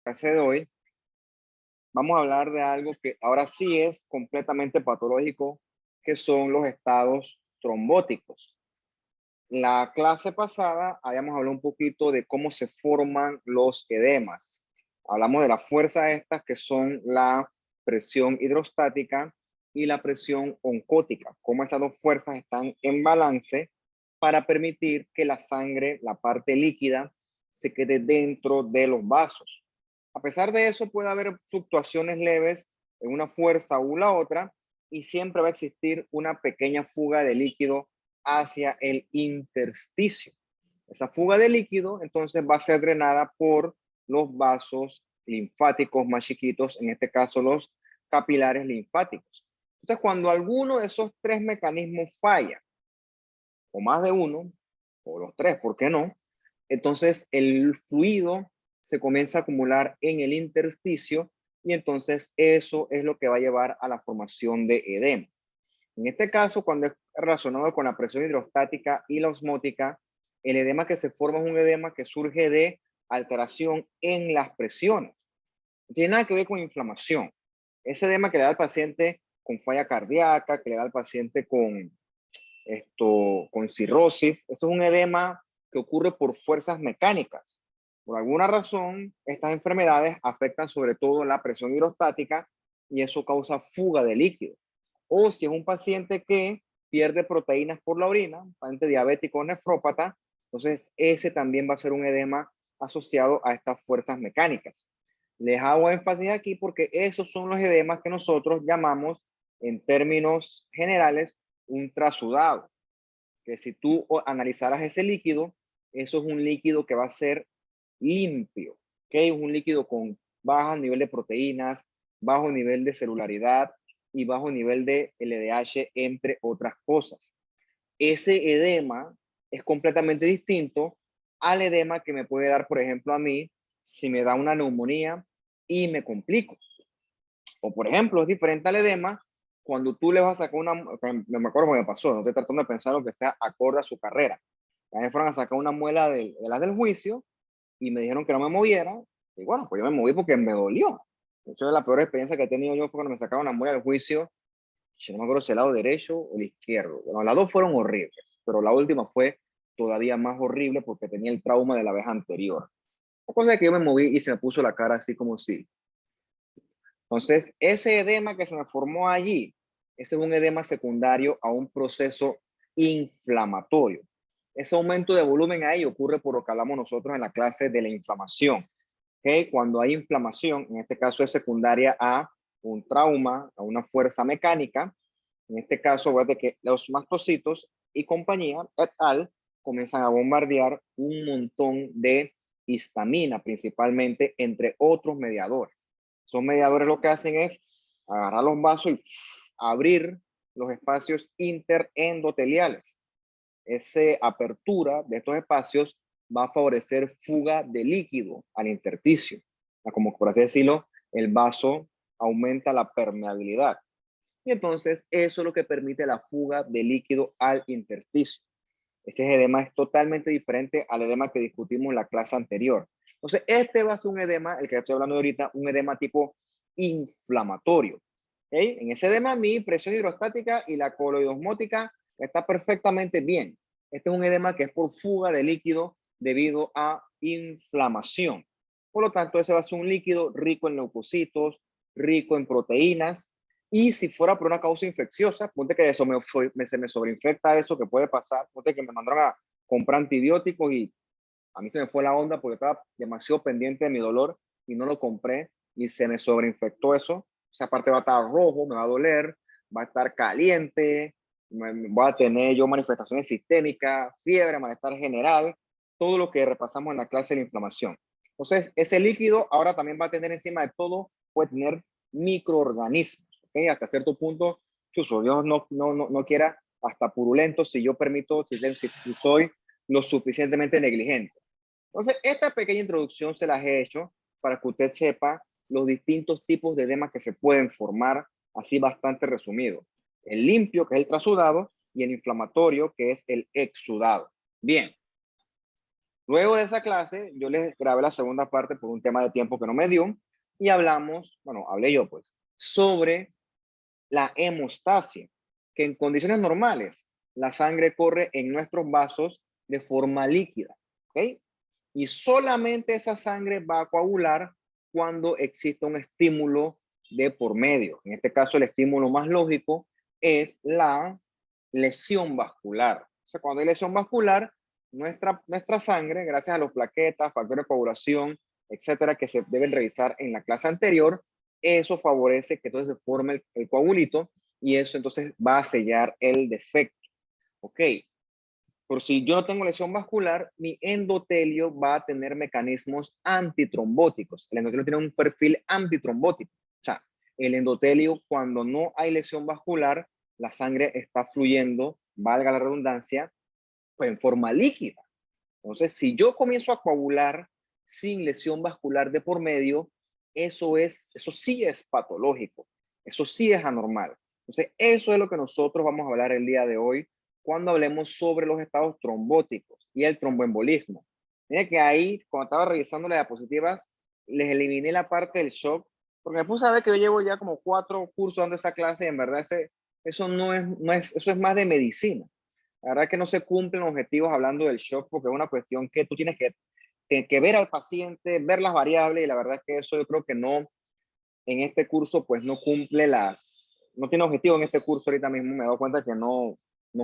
clase de hoy vamos a hablar de algo que ahora sí es completamente patológico, que son los estados trombóticos. La clase pasada habíamos hablado un poquito de cómo se forman los edemas. Hablamos de las fuerzas estas que son la presión hidrostática y la presión oncótica, cómo esas dos fuerzas están en balance para permitir que la sangre, la parte líquida, se quede dentro de los vasos. A pesar de eso, puede haber fluctuaciones leves en una fuerza u la otra y siempre va a existir una pequeña fuga de líquido hacia el intersticio. Esa fuga de líquido entonces va a ser drenada por los vasos linfáticos más chiquitos, en este caso los capilares linfáticos. Entonces, cuando alguno de esos tres mecanismos falla, o más de uno, o los tres, ¿por qué no? Entonces el fluido se comienza a acumular en el intersticio y entonces eso es lo que va a llevar a la formación de edema. En este caso, cuando es relacionado con la presión hidrostática y la osmótica, el edema que se forma es un edema que surge de alteración en las presiones. No tiene nada que ver con inflamación. Ese edema que le da al paciente con falla cardíaca, que le da al paciente con cirrosis, eso es un edema que ocurre por fuerzas mecánicas. Por alguna razón, estas enfermedades afectan sobre todo la presión hidrostática y eso causa fuga de líquido. O si es un paciente que pierde proteínas por la orina, un paciente diabético o nefrópata, entonces ese también va a ser un edema asociado a estas fuerzas mecánicas. Les hago énfasis aquí porque esos son los edemas que nosotros llamamos en términos generales un trasudado, que si tú analizaras ese líquido, eso es un líquido que va a ser limpio, ¿ok? Un líquido con bajo nivel de proteínas, bajo nivel de celularidad y bajo nivel de LDH, entre otras cosas. Ese edema es completamente distinto al edema que me puede dar, por ejemplo, a mí, si me da una neumonía y me complico. O, por ejemplo, es diferente al edema cuando tú le vas a sacar una, me acuerdo que me pasó, no estoy tratando de pensar lo que sea acorde a su carrera. A mí fueron a sacar una muela de las del juicio y me dijeron que no me moviera. Y bueno, pues yo me moví porque me dolió. De hecho, la peor experiencia que he tenido yo fue cuando me sacaron una muela del juicio. Yo no me acuerdo si el lado derecho o el izquierdo. Bueno, las dos fueron horribles, pero la última fue todavía más horrible porque tenía el trauma de la vez anterior. La cosa es que yo me moví y se me puso la cara así como si. Entonces, ese edema que se me formó allí, ese es un edema secundario a un proceso inflamatorio. Ese aumento de volumen ahí ocurre por lo que hablamos nosotros en la clase de la inflamación. ¿Okay? Cuando hay inflamación, en este caso es secundaria a un trauma, a una fuerza mecánica, en este caso, de que los mastocitos y compañía, et al, comienzan a bombardear un montón de histamina, principalmente, entre otros mediadores. Esos mediadores lo que hacen es agarrar los vasos y abrir los espacios interendoteliales. Esa apertura de estos espacios va a favorecer fuga de líquido al intersticio. Como por así decirlo, el vaso aumenta la permeabilidad. Y entonces eso es lo que permite la fuga de líquido al intersticio. Ese edema es totalmente diferente al edema que discutimos en la clase anterior. Entonces, este va a ser un edema, el que estoy hablando ahorita, un edema tipo inflamatorio. ¿Okay? En ese edema, mi presión hidrostática y la coloidosmótica está perfectamente bien. Este es un edema que es por fuga de líquido debido a inflamación. Por lo tanto, ese va a ser un líquido rico en leucocitos, rico en proteínas. Y si fuera por una causa infecciosa, ponte que eso se me sobreinfecta eso que puede pasar, ponte que me mandaron a comprar antibióticos y a mí se me fue la onda porque estaba demasiado pendiente de mi dolor y no lo compré y se me sobreinfectó eso. O sea, aparte va a estar rojo, me va a doler, va a estar caliente, voy a tener yo manifestaciones sistémicas, fiebre, malestar general, todo lo que repasamos en la clase de la inflamación. Entonces, ese líquido ahora también va a tener encima de todo, puede tener microorganismos. ¿Okay? Hasta cierto punto, chuso, Dios no quiera, hasta purulento, si yo permito, si soy lo suficientemente negligente. Entonces, esta pequeña introducción se las he hecho para que usted sepa los distintos tipos de edemas que se pueden formar, así bastante resumido. El limpio, que es el trasudado, y el inflamatorio, que es el exudado. Bien. Luego de esa clase, yo les grabé la segunda parte por un tema de tiempo que no me dio y hablamos, bueno, hablé yo pues, sobre la hemostasia, que en condiciones normales la sangre corre en nuestros vasos de forma líquida, ¿ok? Y solamente esa sangre va a coagular cuando existe un estímulo de por medio. En este caso, el estímulo más lógico es la lesión vascular. O sea, cuando hay lesión vascular, nuestra sangre, gracias a los plaquetas, factores de coagulación, etcétera, que se deben revisar en la clase anterior, eso favorece que entonces se forme el coagulito y eso entonces va a sellar el defecto. Ok, por si yo no tengo lesión vascular, mi endotelio va a tener mecanismos antitrombóticos. El endotelio tiene un perfil antitrombótico. O sea, el endotelio, cuando no hay lesión vascular, la sangre está fluyendo, valga la redundancia, pues en forma líquida. Entonces, si yo comienzo a coagular sin lesión vascular de por medio, eso sí es patológico, eso sí es anormal. Entonces, eso es lo que nosotros vamos a hablar el día de hoy cuando hablemos sobre los estados trombóticos y el tromboembolismo. Mira que ahí, cuando estaba revisando las diapositivas, les eliminé la parte del shock, porque me puse a ver que yo llevo ya como 4 cursos dando esa clase y en verdad eso eso es más de medicina. La verdad que no se cumplen objetivos hablando del shock porque es una cuestión que tú tienes que ver al paciente, ver las variables y la verdad es que eso yo creo que no, en este curso pues no cumple no tiene objetivo en este curso ahorita mismo, me he dado cuenta que no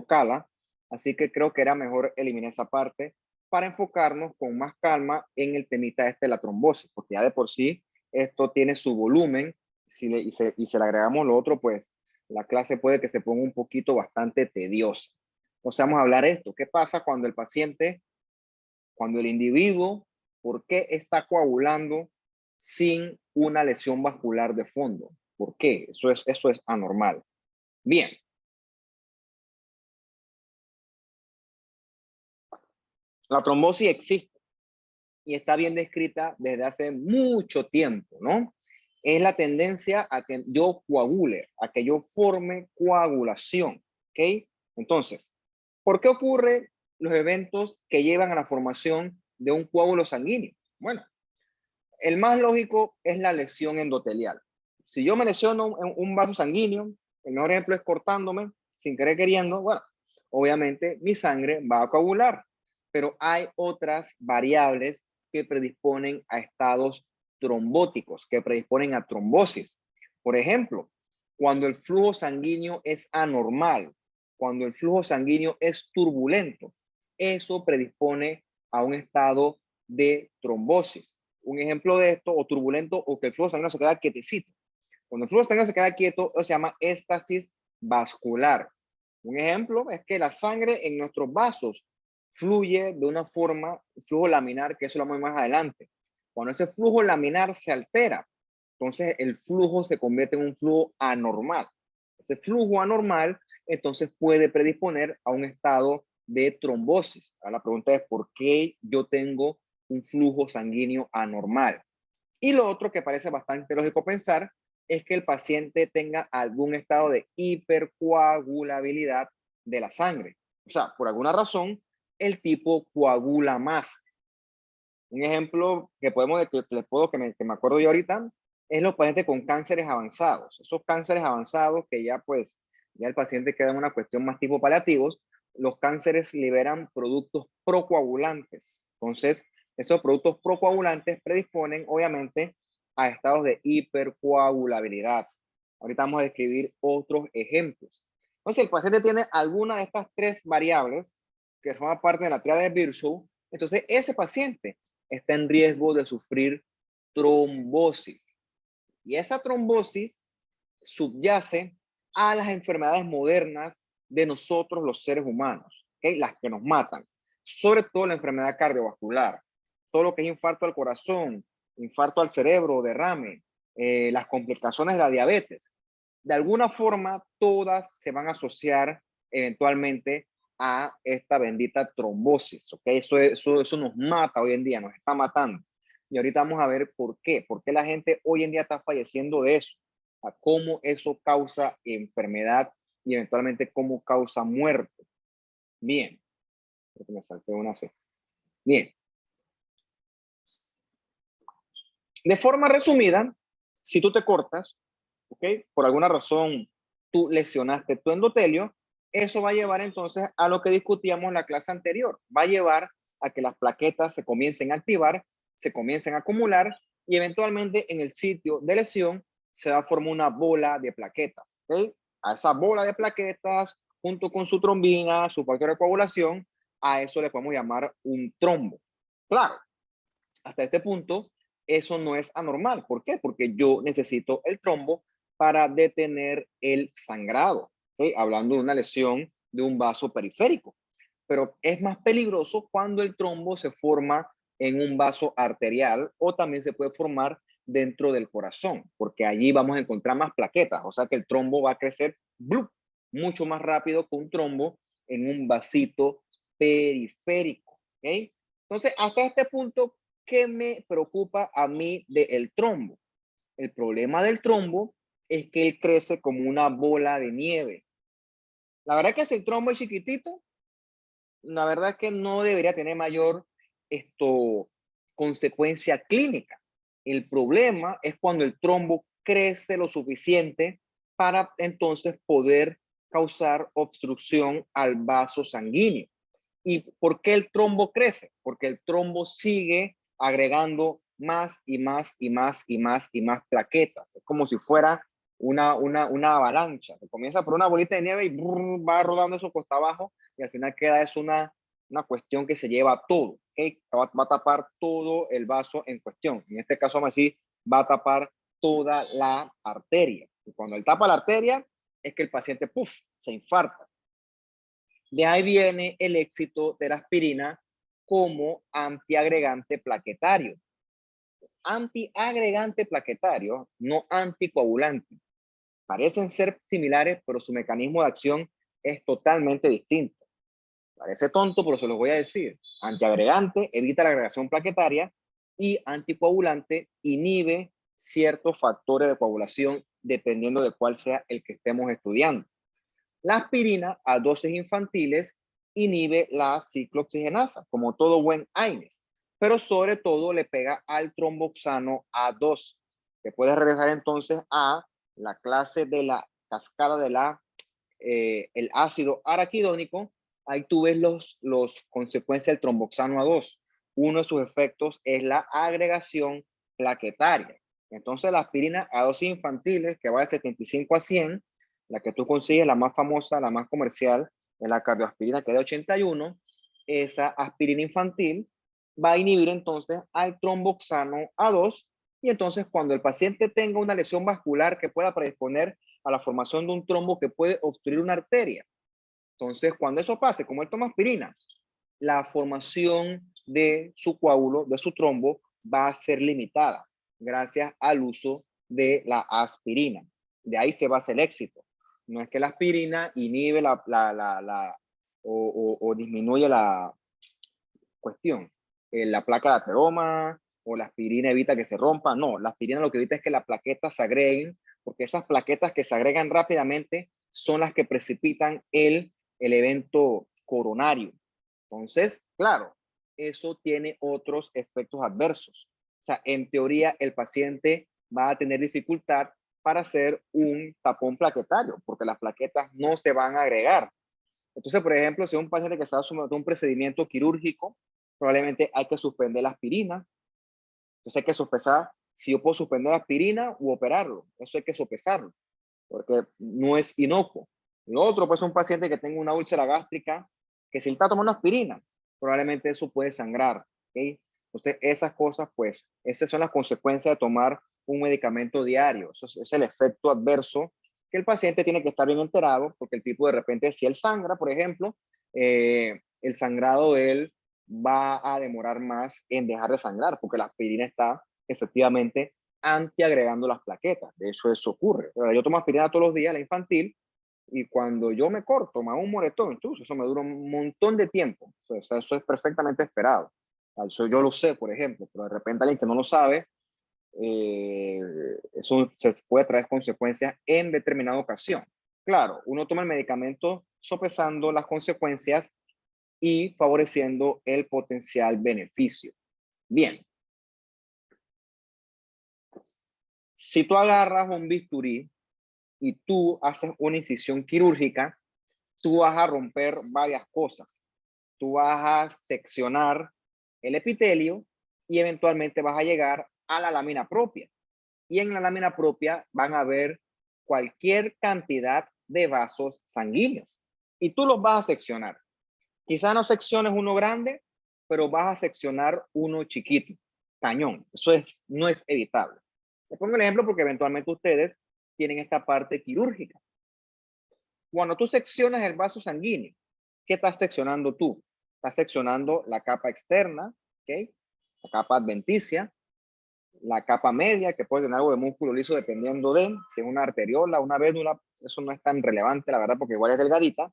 cala, así que creo que era mejor eliminar esa parte para enfocarnos con más calma en el temita de la trombosis, porque ya de por sí esto tiene su volumen, y se le agregamos lo otro, pues la clase puede que se ponga un poquito bastante tediosa. Entonces vamos a hablar esto. ¿Qué pasa cuando cuando el individuo, por qué está coagulando sin una lesión vascular de fondo? ¿Por qué? Eso es anormal. Bien. La trombosis existe y está bien descrita desde hace mucho tiempo, ¿no? Es la tendencia a que yo coagule, a que yo forme coagulación, ¿ok? Entonces, ¿por qué ocurren los eventos que llevan a la formación de un coágulo sanguíneo? Bueno, el más lógico es la lesión endotelial. Si yo me lesiono en un vaso sanguíneo, el mejor ejemplo es cortándome, sin querer queriendo, bueno, obviamente mi sangre va a coagular, pero hay otras variables que predisponen a estados trombóticos, que predisponen a trombosis. Por ejemplo, cuando el flujo sanguíneo es anormal, cuando el flujo sanguíneo es turbulento, eso predispone a un estado de trombosis. Un ejemplo de esto, o turbulento, o que el flujo sanguíneo se queda quietecito. Cuando el flujo sanguíneo se queda quieto, eso se llama éstasis vascular. Un ejemplo es que la sangre en nuestros vasos fluye de una forma, flujo laminar, que eso lo vamos a ver más adelante. Cuando ese flujo laminar se altera, entonces el flujo se convierte en un flujo anormal. Ese flujo anormal, entonces puede predisponer a un estado de trombosis. Ahora la pregunta es, ¿por qué yo tengo un flujo sanguíneo anormal? Y lo otro que parece bastante lógico pensar es que el paciente tenga algún estado de hipercoagulabilidad de la sangre. O sea, por alguna razón, el tipo coagula más. Un ejemplo que que me acuerdo yo ahorita, es los pacientes con cánceres avanzados. Esos cánceres avanzados que ya pues, ya el paciente queda en una cuestión más tipo paliativos, los cánceres liberan productos procoagulantes. Entonces, estos productos procoagulantes predisponen obviamente a estados de hipercoagulabilidad. Ahorita vamos a describir otros ejemplos. Entonces, el paciente tiene alguna de estas 3 variables que forman parte de la triada de Virchow. Entonces, ese paciente está en riesgo de sufrir trombosis. Y esa trombosis subyace a las enfermedades modernas de nosotros los seres humanos, ¿okay? Las que nos matan, sobre todo la enfermedad cardiovascular, todo lo que es infarto al corazón, infarto al cerebro, derrame, las complicaciones de la diabetes. De alguna forma, todas se van a asociar eventualmente a esta bendita trombosis, ¿ok? Eso nos mata hoy en día, nos está matando. Y ahorita vamos a ver por qué. ¿Por qué la gente hoy en día está falleciendo de eso? A cómo eso causa enfermedad y eventualmente cómo causa muerte. Bien. Creo que me salté una C. Bien. De forma resumida, si tú te cortas, ¿ok? Por alguna razón tú lesionaste tu endotelio, eso va a llevar entonces a lo que discutíamos en la clase anterior. Va a llevar a que las plaquetas se comiencen a activar, se comiencen a acumular y eventualmente en el sitio de lesión se va a formar una bola de plaquetas. ¿Ok? A esa bola de plaquetas, junto con su trombina, su factor de coagulación, a eso le podemos llamar un trombo. Claro, hasta este punto, eso no es anormal. ¿Por qué? Porque yo necesito el trombo para detener el sangrado. ¿Okay? Hablando de una lesión de un vaso periférico. Pero es más peligroso cuando el trombo se forma en un vaso arterial o también se puede formar dentro del corazón, porque allí vamos a encontrar más plaquetas. O sea que el trombo va a crecer ¡blup! Mucho más rápido que un trombo en un vasito periférico. ¿Okay? Entonces, hasta este punto, ¿qué me preocupa a mí del trombo? El problema del trombo es que él crece como una bola de nieve. La verdad que si el trombo es chiquitito, la verdad es que no debería tener mayor consecuencia clínica. El problema es cuando el trombo crece lo suficiente para entonces poder causar obstrucción al vaso sanguíneo. ¿Y por qué el trombo crece? Porque el trombo sigue agregando más y más y más y más y más plaquetas. Es como si fuera una avalancha. Que comienza por una bolita de nieve y brrr, va rodando eso costa abajo y al final queda es una cuestión que se lleva todo. ¿Okay? Va a tapar todo el vaso en cuestión. En este caso, vamos a decir, va a tapar toda la arteria. Y cuando él tapa la arteria, es que el paciente, ¡puf!, se infarta. De ahí viene el éxito de la aspirina como antiagregante plaquetario. Antiagregante plaquetario, no anticoagulante. Parecen ser similares, pero su mecanismo de acción es totalmente distinto. Parece tonto, pero se los voy a decir. Antiagregante evita la agregación plaquetaria y anticoagulante inhibe ciertos factores de coagulación dependiendo de cuál sea el que estemos estudiando. La aspirina a dosis infantiles inhibe la ciclooxigenasa, como todo buen AINES, pero sobre todo le pega al tromboxano A2, que puede regresar entonces a la clase de la cascada de el ácido araquidónico. Ahí tú ves los consecuencias del tromboxano A2. Uno de sus efectos es la agregación plaquetaria. Entonces la aspirina a dosis infantiles, que va de 75 a 100, la que tú consigues, la más famosa, la más comercial, es la cardioaspirina, que es de 81, esa aspirina infantil va a inhibir entonces al tromboxano A2 y entonces cuando el paciente tenga una lesión vascular que pueda predisponer a la formación de un trombo que puede obstruir una arteria. Entonces, cuando eso pase, como él toma aspirina, la formación de su coágulo, de su trombo, va a ser limitada gracias al uso de la aspirina. De ahí se basa el éxito. No es que la aspirina inhibe o disminuye la cuestión, la placa de ateroma o la aspirina evita que se rompa. No, la aspirina lo que evita es que las plaquetas se agreguen, porque esas plaquetas que se agregan rápidamente son las que precipitan el evento coronario. Entonces, claro, eso tiene otros efectos adversos. O sea, en teoría, el paciente va a tener dificultad para hacer un tapón plaquetario, porque las plaquetas no se van a agregar. Entonces, por ejemplo, si es un paciente que está sometido a un procedimiento quirúrgico, probablemente hay que suspender la aspirina. Entonces hay que sopesar si yo puedo suspender la aspirina u operarlo. Eso hay que sopesarlo, porque no es inocuo. Lo otro, pues, un paciente que tenga una úlcera gástrica, que si está tomando aspirina, probablemente eso puede sangrar. ¿Okay? Entonces, esas cosas, pues, esas son las consecuencias de tomar un medicamento diario. Eso es el efecto adverso que el paciente tiene que estar bien enterado, porque el tipo de repente, si él sangra, por ejemplo, el sangrado de él va a demorar más en dejar de sangrar, porque la aspirina está efectivamente antiagregando las plaquetas. De hecho, eso ocurre. Yo tomo aspirina todos los días, la infantil, y cuando yo me corto, me hago un moretón, eso me dura un montón de tiempo. O sea, eso es perfectamente esperado. Eso yo lo sé, por ejemplo, pero de repente alguien que no lo sabe, eso se puede traer consecuencias en determinada ocasión. Claro, uno toma el medicamento sopesando las consecuencias y favoreciendo el potencial beneficio. Bien, Si tú agarras un bisturí y tú haces una incisión quirúrgica, tú vas a romper varias cosas. Tú vas a seccionar el epitelio y eventualmente vas a llegar a la lámina propia. Y en la lámina propia van a haber cualquier cantidad de vasos sanguíneos. Y tú los vas a seccionar. Quizá no secciones uno grande, pero vas a seccionar uno chiquito, cañón. Eso no es evitable. Les pongo el ejemplo porque eventualmente ustedes tienen esta parte quirúrgica. Cuando tú seccionas el vaso sanguíneo, ¿qué estás seccionando tú? Estás seccionando la capa externa, ¿ok? La capa adventicia, la capa media, que puede tener algo de músculo liso dependiendo de si es una arteriola, una védula. Eso no es tan relevante, la verdad, porque igual es delgadita.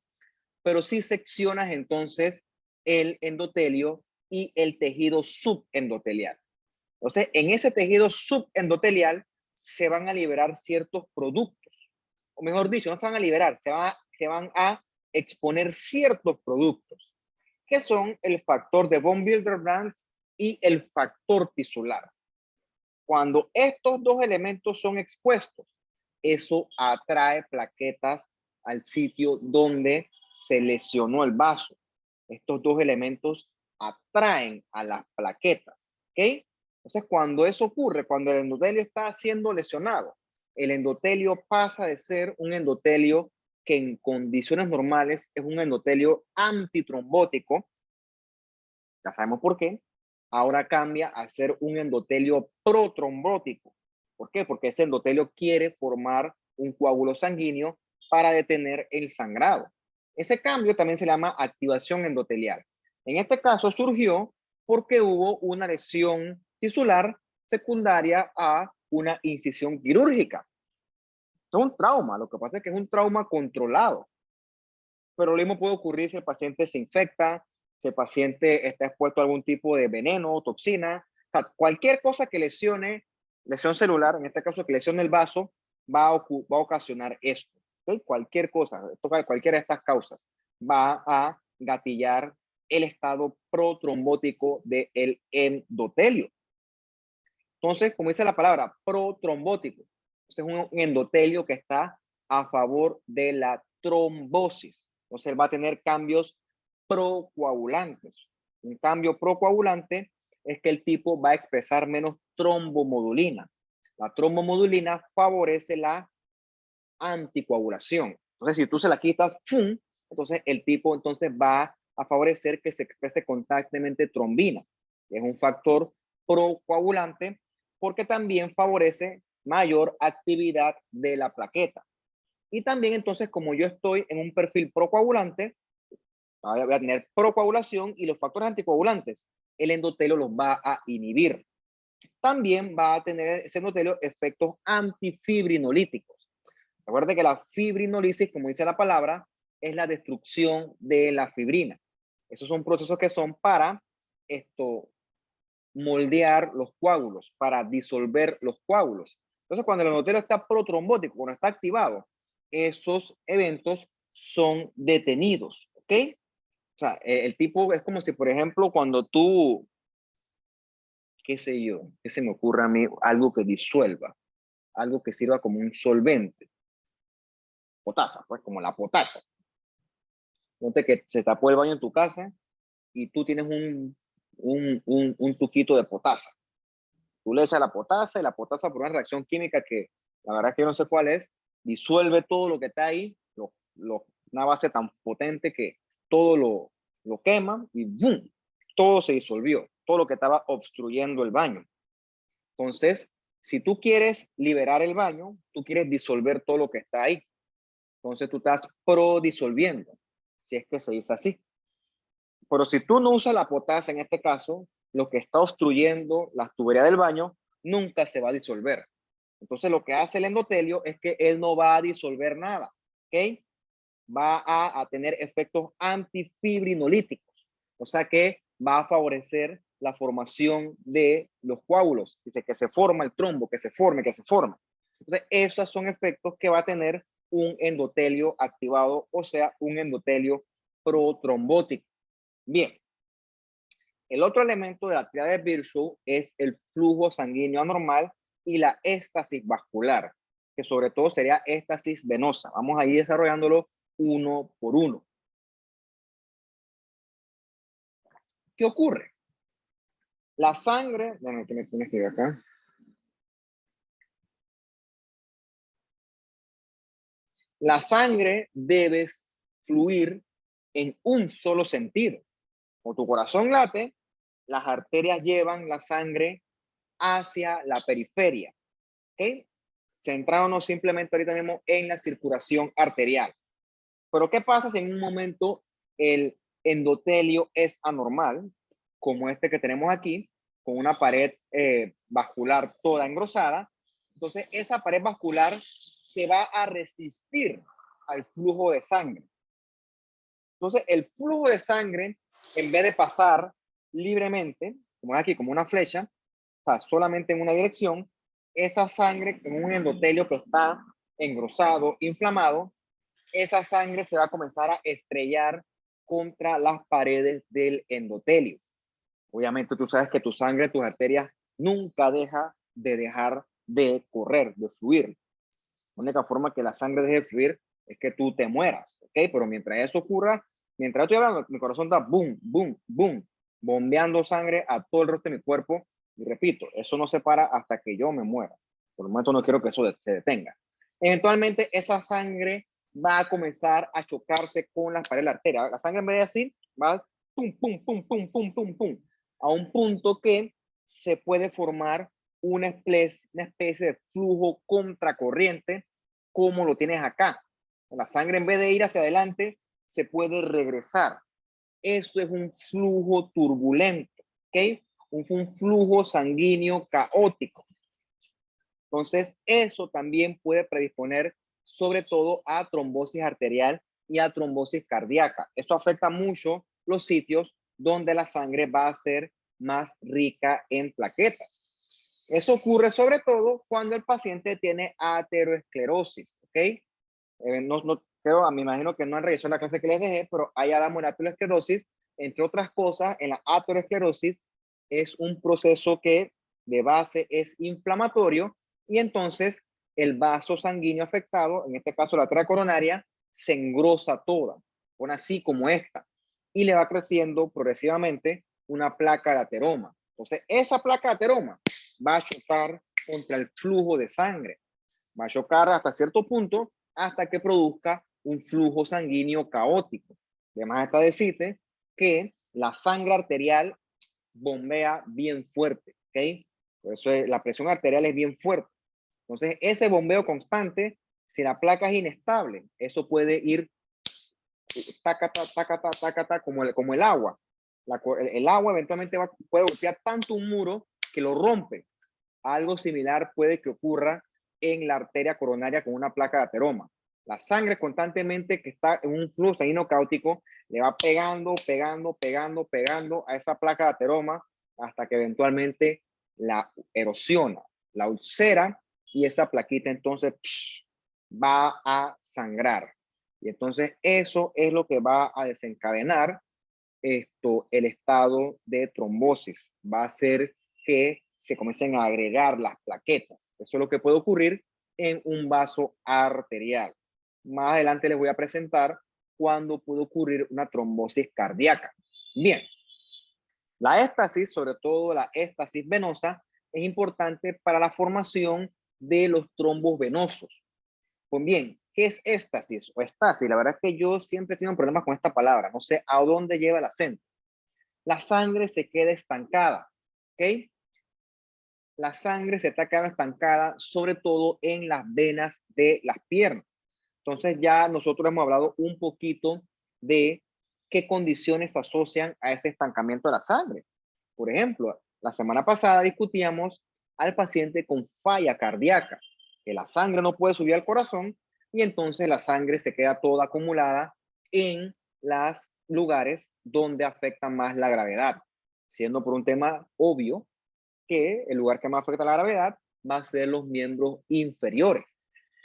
Pero sí seccionas entonces el endotelio y el tejido subendotelial. Entonces, en ese tejido subendotelial se van a liberar ciertos productos, o mejor dicho, no se van a liberar, se van a exponer ciertos productos, que son el factor de von Willebrand y el factor tisular. Cuando estos dos elementos son expuestos, eso atrae plaquetas al sitio donde se lesionó el vaso. Estos dos elementos atraen a las plaquetas, ¿ok? Entonces, cuando eso ocurre, cuando el endotelio está siendo lesionado, el endotelio pasa de ser un endotelio que en condiciones normales es un endotelio antitrombótico, ya sabemos por qué, ahora cambia a ser un endotelio protrombótico. ¿Por qué? Porque ese endotelio quiere formar un coágulo sanguíneo para detener el sangrado. Ese cambio también se llama activación endotelial. En este caso surgió porque hubo una lesión tisular secundaria a una incisión quirúrgica. Es un trauma, lo que pasa es que es un trauma controlado. Pero lo mismo puede ocurrir si el paciente se infecta, si el paciente está expuesto a algún tipo de veneno, toxina. O sea, cualquier cosa que lesione, lesión celular, en este caso que lesione el vaso, va a ocasionar esto. ¿Okay? Cualquier cosa, cualquiera de estas causas, va a gatillar el estado protrombótico del endotelio. Entonces, como dice la palabra, protrombótico. Es un endotelio que está a favor de la trombosis. Entonces, él va a tener cambios procoagulantes. Un cambio procoagulante es que el tipo va a expresar menos trombomodulina. La trombomodulina favorece la anticoagulación. Entonces, si tú se la quitas, ¡fum! Entonces el tipo entonces va a favorecer que se exprese constantemente trombina. Es un factor procoagulante porque también favorece mayor actividad de la plaqueta. Y también entonces, como yo estoy en un perfil procoagulante, voy a tener procoagulación y los factores anticoagulantes, el endotelio los va a inhibir. También va a tener ese endotelio efectos antifibrinolíticos. Recuerde que la fibrinolisis, como dice la palabra, es la destrucción de la fibrina. Esos son procesos que son para moldear los coágulos, para disolver los coágulos. Entonces, cuando el endotelio está protrombótico, cuando está activado, esos eventos son detenidos, ¿ok? O sea, el tipo es como si, por ejemplo, cuando tú, qué sé yo, qué se me ocurre a mí, algo que disuelva, algo que sirva como un solvente. Potasa, pues como la potasa. Ponte que se tapó el baño en tu casa y tú tienes un tuquito de potasa. Tú le echas la potasa y la potasa por una reacción química que la verdad es que yo no sé cuál es, disuelve todo lo que está ahí, una base tan potente que todo lo quema y ¡boom! Todo se disolvió, todo lo que estaba obstruyendo el baño. Entonces, si tú quieres liberar el baño, tú quieres disolver todo lo que está ahí. Entonces tú estás prodisolviendo, si es que se dice así. Pero si tú no usas la potasa en este caso, lo que está obstruyendo las tuberías del baño nunca se va a disolver. Entonces lo que hace el endotelio es que él no va a disolver nada, ¿ok? Va a tener efectos antifibrinolíticos, o sea que va a favorecer la formación de los coágulos. Dice que se forma el trombo, que se forme, que se forma. Entonces esos son efectos que va a tener un endotelio activado, o sea, un endotelio protrombótico. Bien, el otro elemento de la triada de Virchow es el flujo sanguíneo anormal y la éstasis vascular, que sobre todo sería éstasis venosa. Vamos a ir desarrollándolo uno por uno. ¿Qué ocurre? La sangre, déjame que me tiene que ir acá. La sangre debe fluir en un solo sentido. Como tu corazón late, las arterias llevan la sangre hacia la periferia. ¿Ok? Centrándonos simplemente ahorita mismo en la circulación arterial. Pero ¿qué pasa si en un momento el endotelio es anormal, como este que tenemos aquí, con una pared vascular toda engrosada? Entonces esa pared vascular se va a resistir al flujo de sangre. Entonces el flujo de sangre, en vez de pasar libremente, como aquí, como una flecha, o sea, solamente en una dirección, esa sangre en un endotelio que está engrosado, inflamado, esa sangre se va a comenzar a estrellar contra las paredes del endotelio. Obviamente tú sabes que tu sangre, tus arterias, nunca deja de correr, de fluir. La única forma que la sangre deje de fluir es que tú te mueras, ¿ok? Pero mientras eso ocurra, mientras estoy hablando, mi corazón está boom, boom, boom, bombeando sangre a todo el resto de mi cuerpo. Y repito, eso no se para hasta que yo me muera. Por el momento no quiero que eso se detenga. Eventualmente esa sangre va a comenzar a chocarse con las paredes de la arteria. La sangre en vez de así, va pum, pum, pum, pum, pum, pum, pum, a un punto que se puede formar una especie de flujo contracorriente, como lo tienes acá. La sangre, en vez de ir hacia adelante, se puede regresar. Eso es un flujo turbulento, ¿ok? Un flujo sanguíneo caótico. Entonces, eso también puede predisponer sobre todo a trombosis arterial y a trombosis cardíaca. Eso afecta mucho los sitios donde la sangre va a ser más rica en plaquetas. Eso ocurre sobre todo cuando el paciente tiene ateroesclerosis, ¿ok? Me imagino que no han revisado la clase que les dejé, pero ahí hablamos de la ateroesclerosis. Entre otras cosas, en la ateroesclerosis es un proceso que de base es inflamatorio y entonces el vaso sanguíneo afectado, en este caso la arteria coronaria, se engrosa toda, pone así como esta, y le va creciendo progresivamente una placa de ateroma. Entonces, esa placa de ateroma va a chocar contra el flujo de sangre, va a chocar hasta cierto punto, hasta que produzca un flujo sanguíneo caótico. Además está decirte que la sangre arterial bombea bien fuerte, ¿ok? Por eso la presión arterial es bien fuerte. Entonces, ese bombeo constante, si la placa es inestable, eso puede ir tacata, tacata, tacata, como el agua. El agua eventualmente puede golpear tanto un muro que lo rompe. Algo similar puede que ocurra en la arteria coronaria con una placa de ateroma. La sangre constantemente que está en un flujo sanguíneo caótico le va pegando, pegando, pegando, pegando a esa placa de ateroma hasta que eventualmente la erosiona, la ulcera y esa plaquita entonces va a sangrar. Y entonces eso es lo que va a desencadenar el estado de trombosis. Va a hacer que se comiencen a agregar las plaquetas. Eso es lo que puede ocurrir en un vaso arterial. Más adelante les voy a presentar cuándo puede ocurrir una trombosis cardíaca. Bien, la éstasis, sobre todo la éstasis venosa, es importante para la formación de los trombos venosos. Pues bien, ¿qué es éstasis o estasis? La verdad es que yo siempre he tenido problemas con esta palabra. No sé a dónde lleva el acento. La sangre se queda estancada, ¿ok? La sangre se está quedando estancada, sobre todo en las venas de las piernas. Entonces ya nosotros hemos hablado un poquito de qué condiciones se asocian a ese estancamiento de la sangre. Por ejemplo, la semana pasada discutíamos al paciente con falla cardíaca, que la sangre no puede subir al corazón y entonces la sangre se queda toda acumulada en los lugares donde afecta más la gravedad, siendo por un tema obvio que el lugar que más afecta la gravedad va a ser los miembros inferiores.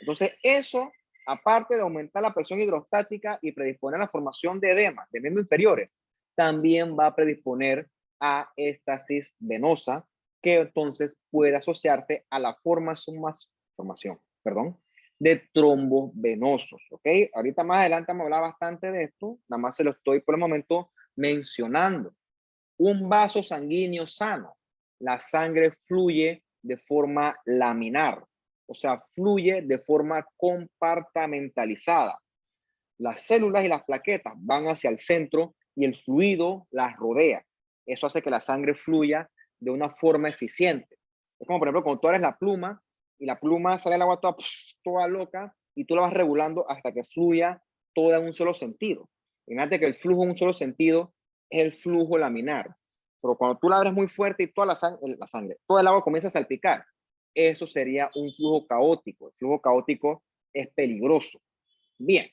Entonces eso, aparte de aumentar la presión hidrostática y predisponer a la formación de edema de miembros inferiores, también va a predisponer a éstasis venosa que entonces puede asociarse a la formación, de trombos venosos, ¿ok? Ahorita más adelante vamos a hablar bastante de esto, nada más se lo estoy por el momento mencionando. Un vaso sanguíneo sano, la sangre fluye de forma laminar, o sea, fluye de forma compartimentalizada. Las células y las plaquetas van hacia el centro y el fluido las rodea. Eso hace que la sangre fluya de una forma eficiente. Es como, por ejemplo, cuando tú abres la pluma y la pluma sale el agua toda loca y tú la vas regulando hasta que fluya toda en un solo sentido. Imagínate que el flujo en un solo sentido es el flujo laminar. Pero cuando tú la abres muy fuerte y toda la sangre, todo el agua comienza a salpicar, eso sería un flujo caótico. El flujo caótico es peligroso. Bien.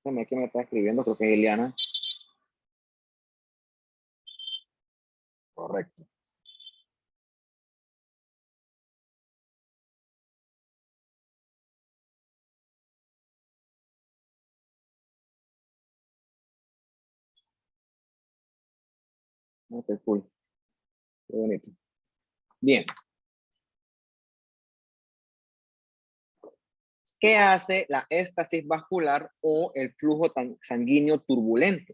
Déjame que me está escribiendo, creo que es Eliana. Correcto. Ok, cool. Qué bonito. Bien. ¿Qué hace la éstasis vascular o el flujo sanguíneo turbulento?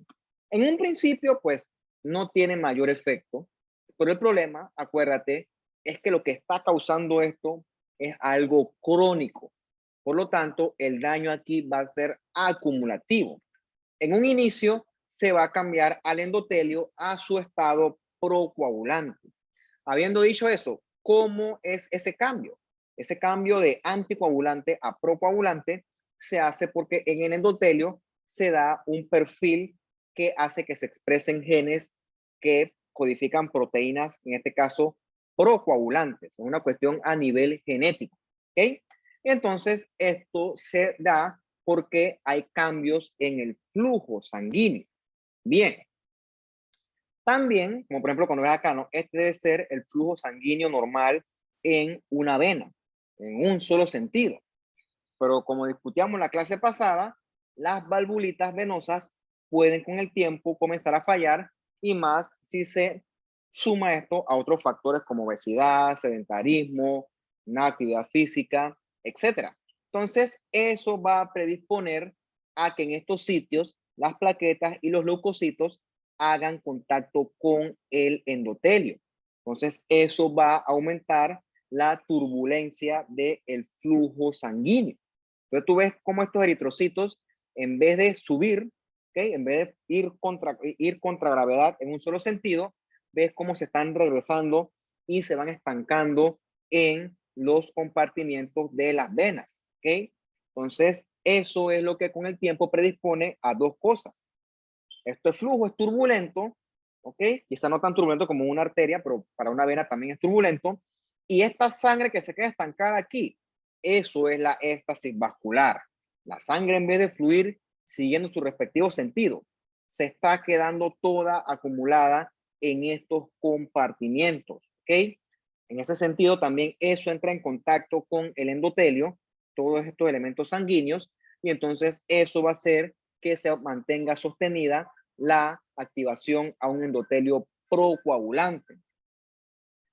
En un principio, pues, no tiene mayor efecto, pero el problema, acuérdate, es que lo que está causando esto es algo crónico. Por lo tanto, el daño aquí va a ser acumulativo. En un inicio, se va a cambiar al endotelio a su estado procoagulante. Habiendo dicho eso, ¿cómo es ese cambio? Ese cambio de anticoagulante a procoagulante se hace porque en el endotelio se da un perfil que hace que se expresen genes que codifican proteínas, en este caso procoagulantes. Es una cuestión a nivel genético. ¿Ok? Entonces, esto se da porque hay cambios en el flujo sanguíneo. Bien, también, como por ejemplo cuando ves acá, ¿no? Este debe ser el flujo sanguíneo normal en una vena, en un solo sentido. Pero como discutíamos en la clase pasada, las valvulitas venosas pueden con el tiempo comenzar a fallar y más si se suma esto a otros factores como obesidad, sedentarismo, una actividad física, etc. Entonces, eso va a predisponer a que en estos sitios las plaquetas y los leucocitos hagan contacto con el endotelio. Entonces, eso va a aumentar la turbulencia del flujo sanguíneo. Entonces tú ves cómo estos eritrocitos, en vez de subir, ¿okay? En vez de ir contra gravedad en un solo sentido, ves cómo se están regresando y se van estancando en los compartimientos de las venas. ¿Okay? Entonces, eso es lo que con el tiempo predispone a dos cosas. Este flujo es turbulento, ¿ok? Quizá no tan turbulento como una arteria, pero para una vena también es turbulento. Y esta sangre que se queda estancada aquí, eso es la éstasis vascular. La sangre, en vez de fluir siguiendo su respectivo sentido, se está quedando toda acumulada en estos compartimientos, ¿ok? En ese sentido, también eso entra en contacto con el endotelio, todos estos elementos sanguíneos, y entonces eso va a hacer que se mantenga sostenida la activación a un endotelio procoagulante.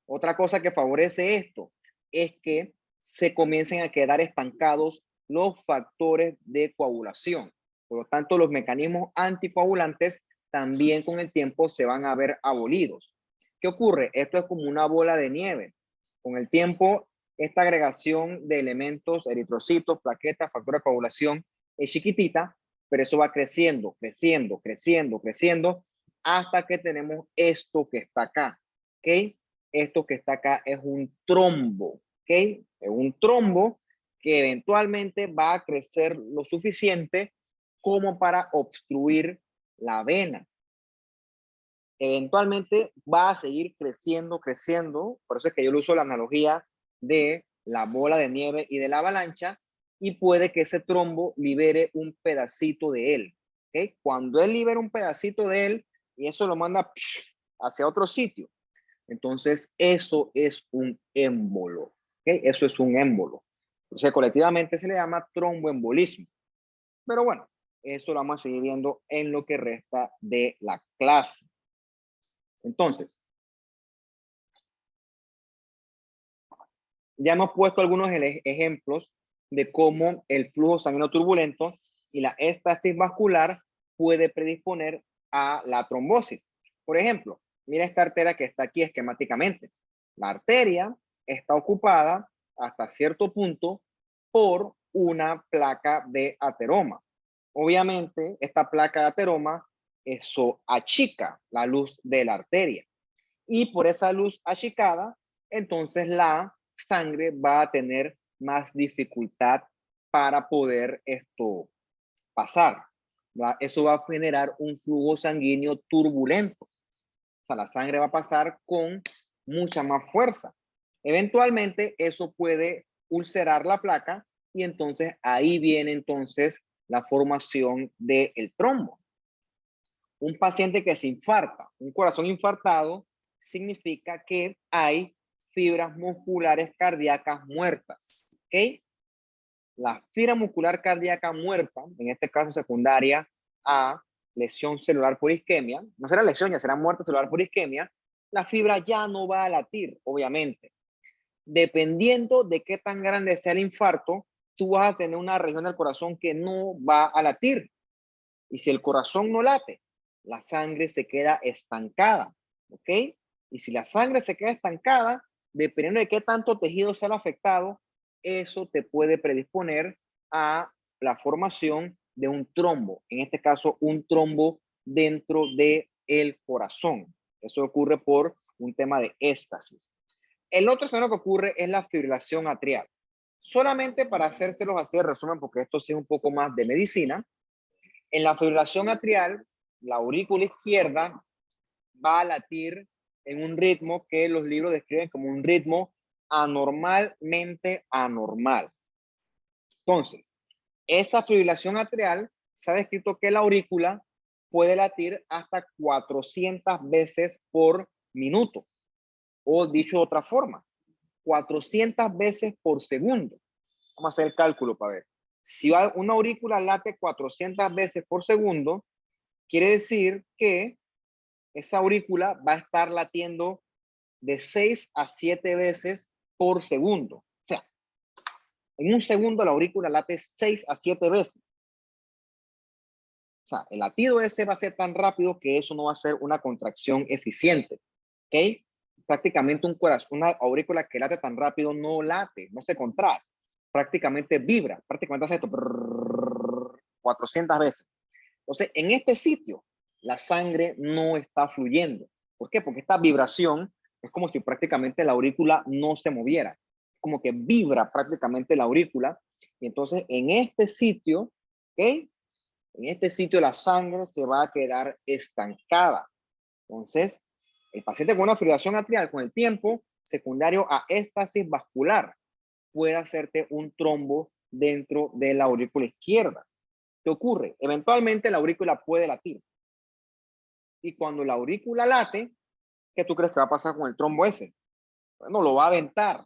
Otra cosa que favorece esto es que se comiencen a quedar estancados los factores de coagulación. Por lo tanto, los mecanismos anticoagulantes también con el tiempo se van a ver abolidos. ¿Qué ocurre? Esto es como una bola de nieve. Con el tiempo, esta agregación de elementos, eritrocitos, plaquetas, factores de coagulación es chiquitita, pero eso va creciendo, creciendo, creciendo, creciendo, hasta que tenemos esto que está acá. ¿Ok? Esto que está acá es un trombo, ¿ok? Es un trombo que eventualmente va a crecer lo suficiente como para obstruir la vena. Eventualmente va a seguir creciendo, creciendo, por eso es que yo uso la analogía de la bola de nieve y de la avalancha, y puede que ese trombo libere un pedacito de él, ¿ok? Cuando él libera un pedacito de él y eso lo manda hacia otro sitio, entonces, eso es un émbolo. ¿Okay? Eso es un émbolo. Entonces, colectivamente se le llama tromboembolismo. Pero bueno, eso lo vamos a seguir viendo en lo que resta de la clase. Entonces, Ya hemos puesto algunos ejemplos de cómo el flujo sanguíneo turbulento y la éstasis vascular puede predisponer a la trombosis. Por ejemplo, mira esta arteria que está aquí esquemáticamente. La arteria está ocupada hasta cierto punto por una placa de ateroma. Obviamente, esta placa de ateroma, eso achica la luz de la arteria. Y por esa luz achicada, entonces la sangre va a tener más dificultad para poder pasar. Eso va a generar un flujo sanguíneo turbulento. O sea, la sangre va a pasar con mucha más fuerza. Eventualmente eso puede ulcerar la placa y entonces ahí viene entonces la formación del trombo. Un paciente que se infarta, un corazón infartado, significa que hay fibras musculares cardíacas muertas. ¿Ok? La fibra muscular cardíaca muerta, en este caso secundaria a lesión celular por isquemia, no será lesión, ya será muerte celular por isquemia, la fibra ya no va a latir, obviamente. Dependiendo de qué tan grande sea el infarto, tú vas a tener una región del corazón que no va a latir. Y si el corazón no late, la sangre se queda estancada, ¿ok? Y si la sangre se queda estancada, dependiendo de qué tanto tejido sea el afectado, eso te puede predisponer a la formación de un trombo, en este caso un trombo dentro del corazón. Eso ocurre por un tema de éstasis. El otro escenario que ocurre es la fibrilación atrial. Solamente para hacérselos así de resumen, porque esto sí es un poco más de medicina, en la fibrilación atrial, la aurícula izquierda va a latir en un ritmo que los libros describen como un ritmo anormalmente anormal. Entonces, esa fibrilación atrial se ha descrito que la aurícula puede latir hasta 400 veces por minuto. O dicho de otra forma, 400 veces por segundo. Vamos a hacer el cálculo para ver. Si una aurícula late 400 veces por segundo, quiere decir que esa aurícula va a estar latiendo de 6 a 7 veces por segundo. O sea, en un segundo la aurícula late 6 a 7 veces. O sea, el latido ese va a ser tan rápido que eso no va a ser una contracción eficiente. ¿Ok? Prácticamente un corazón, una aurícula que late tan rápido no late, no se contrae. Prácticamente vibra, prácticamente hace esto 400 veces. Entonces, en este sitio, la sangre no está fluyendo. ¿Por qué? Porque esta vibración es como si prácticamente la aurícula no se moviera. Como que vibra prácticamente la aurícula. Y entonces, en este sitio, ¿ok? En este sitio la sangre se va a quedar estancada. Entonces, el paciente con una fibrilación atrial con el tiempo, secundario a éstasis vascular, puede hacerte un trombo dentro de la aurícula izquierda. ¿Qué ocurre? Eventualmente la aurícula puede latir. Y cuando la aurícula late, ¿qué tú crees que va a pasar con el trombo ese? Bueno, lo va a aventar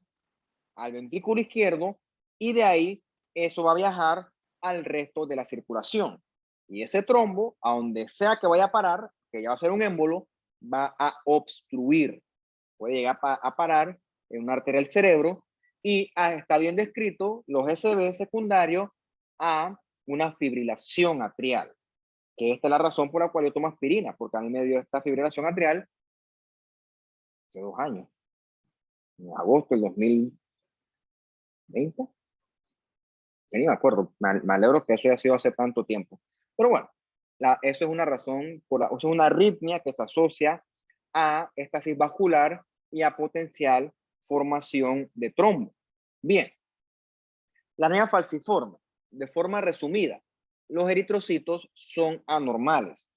al ventrículo izquierdo y de ahí eso va a viajar al resto de la circulación. Y ese trombo, a donde sea que vaya a parar, que ya va a ser un émbolo, va a obstruir. Puede llegar a parar en una arteria del cerebro y está bien descrito los SB secundarios a una fibrilación atrial, que esta es la razón por la cual yo tomo aspirina, porque a mí me dio esta fibrilación atrial hace 2 años, en agosto del 2020. Ya ni me acuerdo, me alegro que eso haya sido hace tanto tiempo. Pero bueno, eso es una razón, eso es una arritmia que se asocia a éstasis vascular y a potencial formación de trombo. Bien, la anemia falciforme, de forma resumida, los eritrocitos son anormales.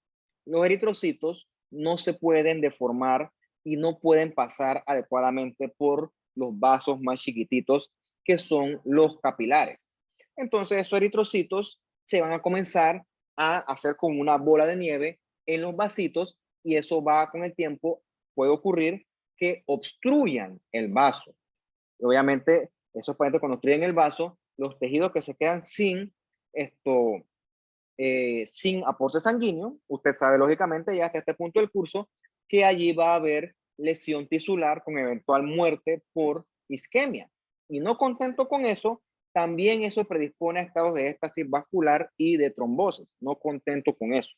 Los eritrocitos no se pueden deformar y no pueden pasar adecuadamente por los vasos más chiquititos que son los capilares. Entonces esos eritrocitos se van a comenzar a hacer como una bola de nieve en los vasitos y eso va con el tiempo, puede ocurrir que obstruyan el vaso. Y obviamente esos pacientes cuando obstruyen el vaso, los tejidos que se quedan sin sin aporte sanguíneo, usted sabe lógicamente ya hasta este punto del curso que allí va a haber lesión tisular con eventual muerte por isquemia. Y no contento con eso, también eso predispone a estados de éxtasis vascular y de trombosis. No contento con eso.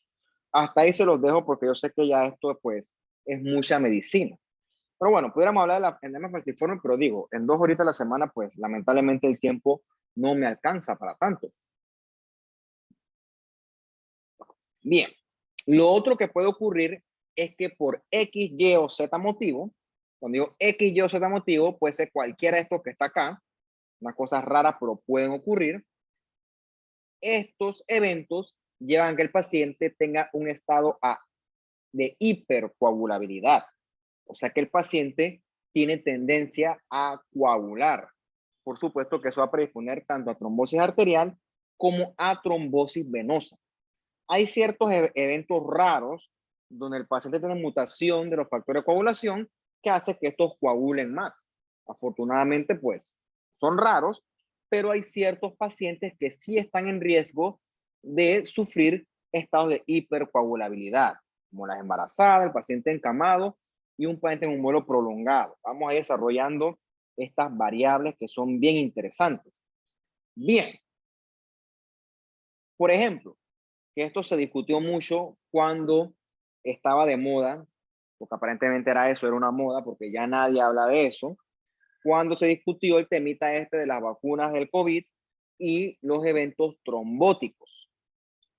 Hasta ahí se los dejo porque yo sé que ya esto pues es mucha medicina. Pero bueno, pudiéramos hablar de la endema falciforme, pero digo, en 2 horitas a la semana, pues lamentablemente el tiempo no me alcanza para tanto. Bien, lo otro que puede ocurrir es que por X, Y o Z motivo, cuando digo X, Y o Z motivo, puede ser cualquiera de estos que está acá, unas cosas raras, pero pueden ocurrir. Estos eventos llevan a que el paciente tenga un estado de hipercoagulabilidad. O sea que el paciente tiene tendencia a coagular. Por supuesto que eso va a predisponer tanto a trombosis arterial como a trombosis venosa. Hay ciertos eventos raros donde el paciente tiene mutación de los factores de coagulación que hace que estos coagulen más. Afortunadamente, pues, son raros, pero hay ciertos pacientes que sí están en riesgo de sufrir estados de hipercoagulabilidad, como las embarazadas, el paciente encamado y un paciente en un vuelo prolongado. Vamos a ir desarrollando estas variables que son bien interesantes. Bien, por ejemplo, que esto se discutió mucho cuando estaba de moda, porque aparentemente era eso, era una moda, porque ya nadie habla de eso, cuando se discutió el temita este de las vacunas del COVID y los eventos trombóticos.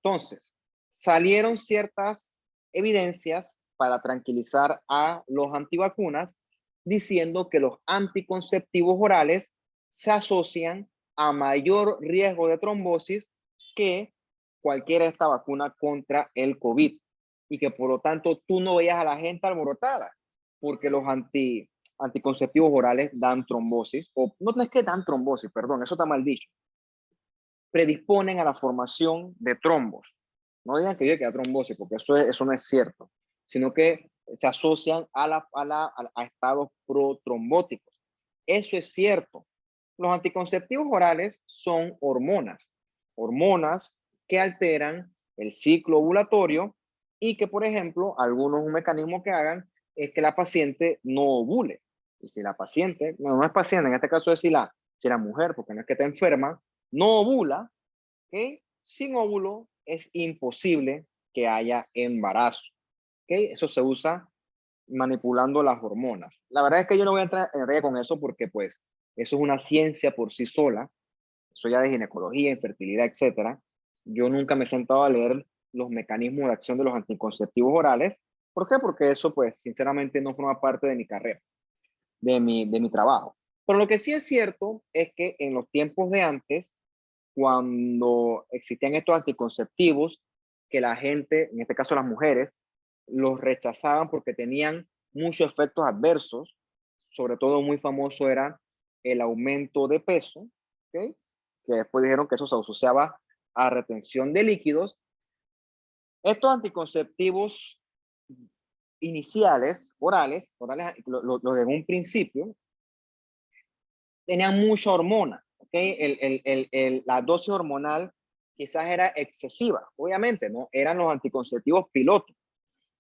Entonces, salieron ciertas evidencias para tranquilizar a los antivacunas, diciendo que los anticonceptivos orales se asocian a mayor riesgo de trombosis que cualquiera de esta vacuna contra el COVID. Y que por lo tanto tú no veías a la gente alborotada, porque los anticonceptivos orales dan trombosis, o no es que dan trombosis, perdón, eso está mal dicho, predisponen a la formación de trombos. No digan que yo que da trombosis, porque eso no es cierto, sino que se asocian a estados protrombóticos. Eso es cierto. Los anticonceptivos orales son hormonas que alteran el ciclo ovulatorio y que, por ejemplo, algunos un mecanismo que hagan es que la paciente no ovule. Y si la paciente, no es paciente, en este caso es si la mujer, porque no es que está enferma, no ovula, ¿okay? Sin óvulo es imposible que haya embarazo. ¿Okay? Eso se usa manipulando las hormonas. La verdad es que yo no voy a entrar en detalle con eso porque pues eso es una ciencia por sí sola. Eso ya de ginecología, infertilidad, etcétera. Yo nunca me he sentado a leer los mecanismos de acción de los anticonceptivos orales. ¿Por qué? Porque eso pues sinceramente no forma parte de mi carrera, de mi trabajo. Pero lo que sí es cierto es que en los tiempos de antes, cuando existían estos anticonceptivos, que la gente, en este caso las mujeres, los rechazaban porque tenían muchos efectos adversos. Sobre todo muy famoso era el aumento de peso, ¿okay? Que después dijeron que eso se asociaba a retención de líquidos. Estos anticonceptivos iniciales, orales lo de un principio, tenían mucha hormona, ¿okay? La dosis hormonal quizás era excesiva, obviamente, ¿no? Eran los anticonceptivos pilotos.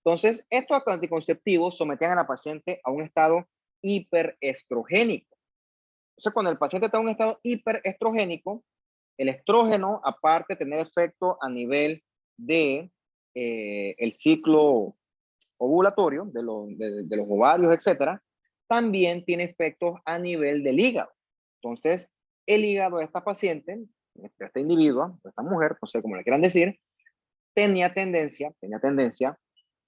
Entonces, estos anticonceptivos sometían a la paciente a un estado hiperestrogénico. Entonces, cuando el paciente está en un estado hiperestrogénico, el estrógeno, aparte de tener efecto a nivel de el ciclo ovulatorio, de los ovarios, etcétera, también tiene efectos a nivel del hígado. Entonces, el hígado de esta paciente, de esta individua, de esta mujer, no sé cómo le quieran decir, tenía tendencia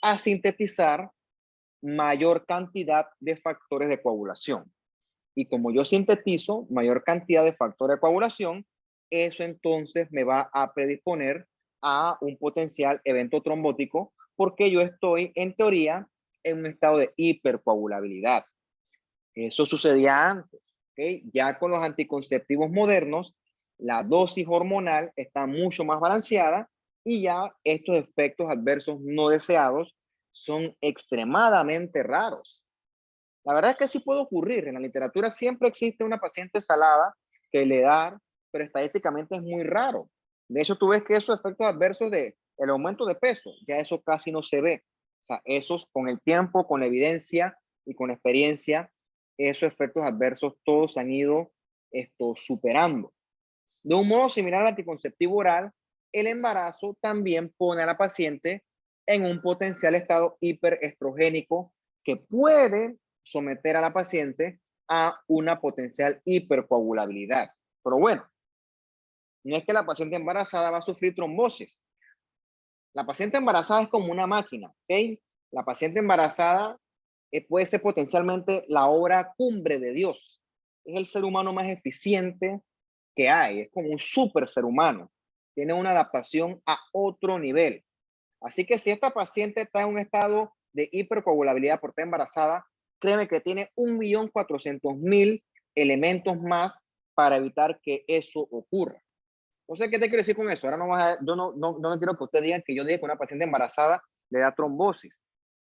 a sintetizar mayor cantidad de factores de coagulación. Y como yo sintetizo mayor cantidad de factores de coagulación, eso entonces me va a predisponer a un potencial evento trombótico porque yo estoy, en teoría, en un estado de hipercoagulabilidad. Eso sucedía antes, ¿okay? Ya con los anticonceptivos modernos, la dosis hormonal está mucho más balanceada y ya estos efectos adversos no deseados son extremadamente raros. La verdad es que sí puede ocurrir. En la literatura siempre existe una paciente salada que le da, pero estadísticamente es muy raro. De hecho, tú ves que esos efectos adversos de el aumento de peso, ya eso casi no se ve. O sea, esos con el tiempo, con la evidencia y con experiencia, esos efectos adversos todos han ido superando. De un modo similar al anticonceptivo oral, el embarazo también pone a la paciente en un potencial estado hiperestrogénico que puede someter a la paciente a una potencial hipercoagulabilidad. Pero bueno, no es que la paciente embarazada va a sufrir trombosis. La paciente embarazada es como una máquina, ¿ok? La paciente embarazada puede ser potencialmente la obra cumbre de Dios. Es el ser humano más eficiente que hay. Es como un super ser humano. Tiene una adaptación a otro nivel. Así que si esta paciente está en un estado de hipercoagulabilidad por estar embarazada, créeme que tiene 1.400.000 elementos más para evitar que eso ocurra. Entonces, ¿qué te quiero decir con eso? Ahora yo no quiero que usted diga que yo dije que una paciente embarazada le da trombosis.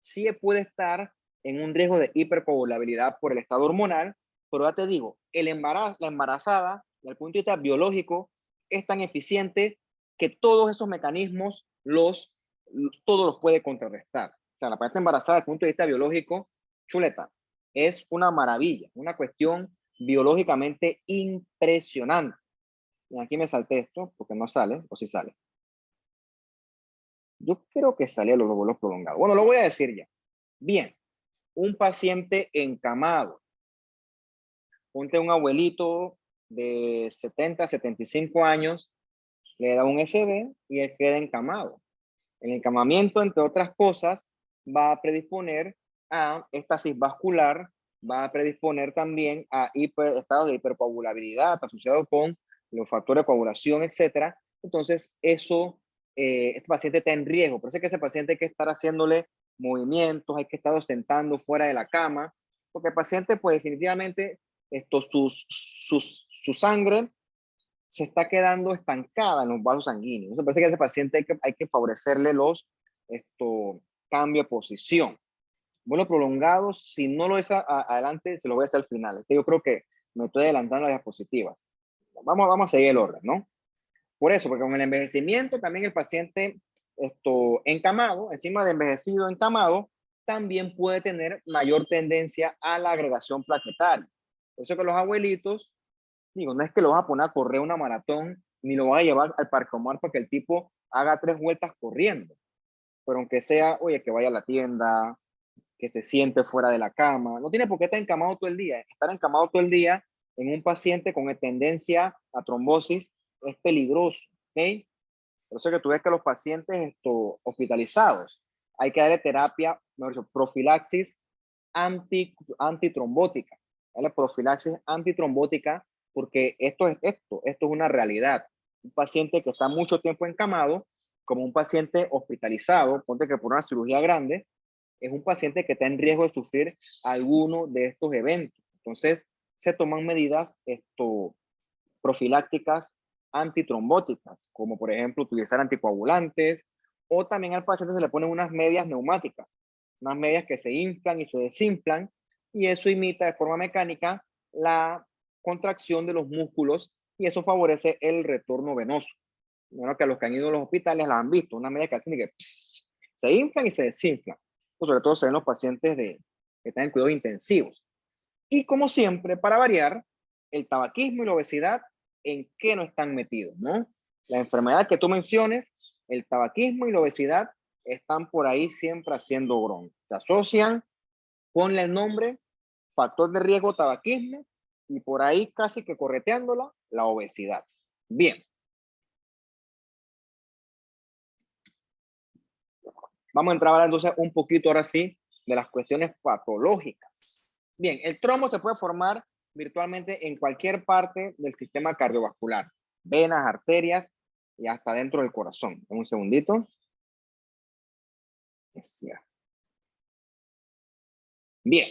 Sí puede estar en un riesgo de hipercoagulabilidad por el estado hormonal, pero ya te digo, la embarazada, desde el punto de vista biológico, es tan eficiente que todos esos mecanismos todos los puede contrarrestar. O sea, la paciente embarazada, desde el punto de vista biológico, chuleta, es una maravilla, una cuestión biológicamente impresionante. Y aquí me salté esto porque no sale, o si sale. Yo creo que salía los vuelos prolongados. Bueno, lo voy a decir ya. Bien, un paciente encamado. Ponte un abuelito de 70, 75 años, le da un SB y él queda encamado. El encamamiento, entre otras cosas, va a predisponer a éstasis vascular, va a predisponer también a estados de hipercoagulabilidad asociados con los factores de coagulación, etcétera. Entonces, este paciente está en riesgo. Por eso es que ese paciente hay que estar haciéndole movimientos, hay que estar sentando fuera de la cama, porque el paciente, pues definitivamente, su sangre se está quedando estancada en los vasos sanguíneos. Entonces, parece que a ese paciente hay que favorecerle cambio de posición. Vuelos prolongados, si no lo es adelante, se lo voy a hacer al final. Yo creo que me estoy adelantando las diapositivas. Vamos a seguir el orden, ¿no? Por eso, porque con el envejecimiento también el paciente encamado, encima de envejecido encamado, también puede tener mayor tendencia a la agregación plaquetaria. Por eso que los abuelitos, digo, no es que lo vas a poner a correr una maratón, ni lo vas a llevar al Parque Omar para que el tipo haga 3 vueltas corriendo. Pero aunque sea, oye, que vaya a la tienda, que se siente fuera de la cama, no tiene por qué estar encamado todo el día. Estar encamado todo el día en un paciente con tendencia a trombosis es peligroso, ¿ok? Por eso que tú ves que los pacientes hospitalizados hay que darle terapia, mejor dicho, profilaxis antitrombótica. Darle profilaxis antitrombótica porque esto es una realidad. Un paciente que está mucho tiempo encamado, como un paciente hospitalizado, ponte que por una cirugía grande, es un paciente que está en riesgo de sufrir alguno de estos eventos. Entonces, se toman medidas profilácticas antitrombóticas, como por ejemplo utilizar anticoagulantes, o también al paciente se le ponen unas medias neumáticas, unas medias que se inflan y se desinflan, y eso imita de forma mecánica la contracción de los músculos y eso favorece el retorno venoso. Bueno, que a los que han ido a los hospitales las han visto, unas medias que hacen que se inflan y se desinflan. Pues sobre todo se ven los pacientes que están en cuidados intensivos. Y como siempre, para variar, el tabaquismo y la obesidad, ¿en qué no están metidos? ¿No? La enfermedad que tú menciones, el tabaquismo y la obesidad están por ahí siempre haciendo bronca. Se asocian, ponle el nombre, factor de riesgo tabaquismo, y por ahí casi que correteándola, la obesidad. Bien. Vamos a entrar ahora entonces un poquito ahora sí de las cuestiones patológicas. Bien, el trombo se puede formar virtualmente en cualquier parte del sistema cardiovascular, venas, arterias y hasta dentro del corazón. Un segundito. Bien,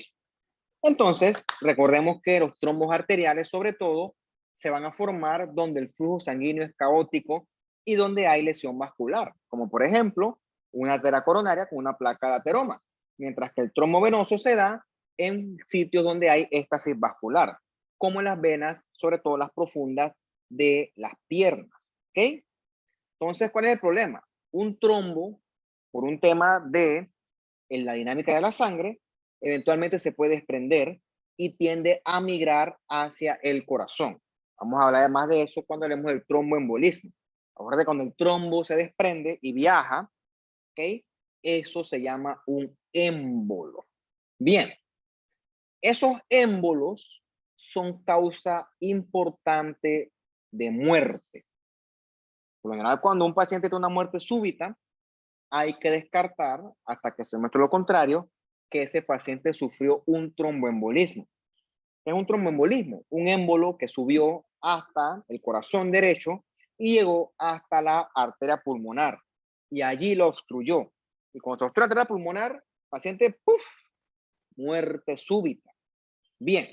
entonces recordemos que los trombos arteriales sobre todo se van a formar donde el flujo sanguíneo es caótico y donde hay lesión vascular, como por ejemplo una arteria coronaria con una placa de ateroma, mientras que el trombo venoso se da en sitios donde hay éstasis vascular, como en las venas, sobre todo las profundas de las piernas. ¿Ok? Entonces, ¿cuál es el problema? Un trombo, por un tema en la dinámica de la sangre, eventualmente se puede desprender y tiende a migrar hacia el corazón. Vamos a hablar más de eso cuando hablemos del tromboembolismo. Ahora de cuando el trombo se desprende y viaja, ¿ok? Eso se llama un émbolo. Bien, esos émbolos son causa importante de muerte. Por lo general, cuando un paciente tiene una muerte súbita, hay que descartar, hasta que se muestre lo contrario, que ese paciente sufrió un tromboembolismo. Es un tromboembolismo, un émbolo que subió hasta el corazón derecho y llegó hasta la arteria pulmonar. Y allí lo obstruyó. Y cuando se obstruye la arteria pulmonar, paciente, ¡puf!, muerte súbita. Bien,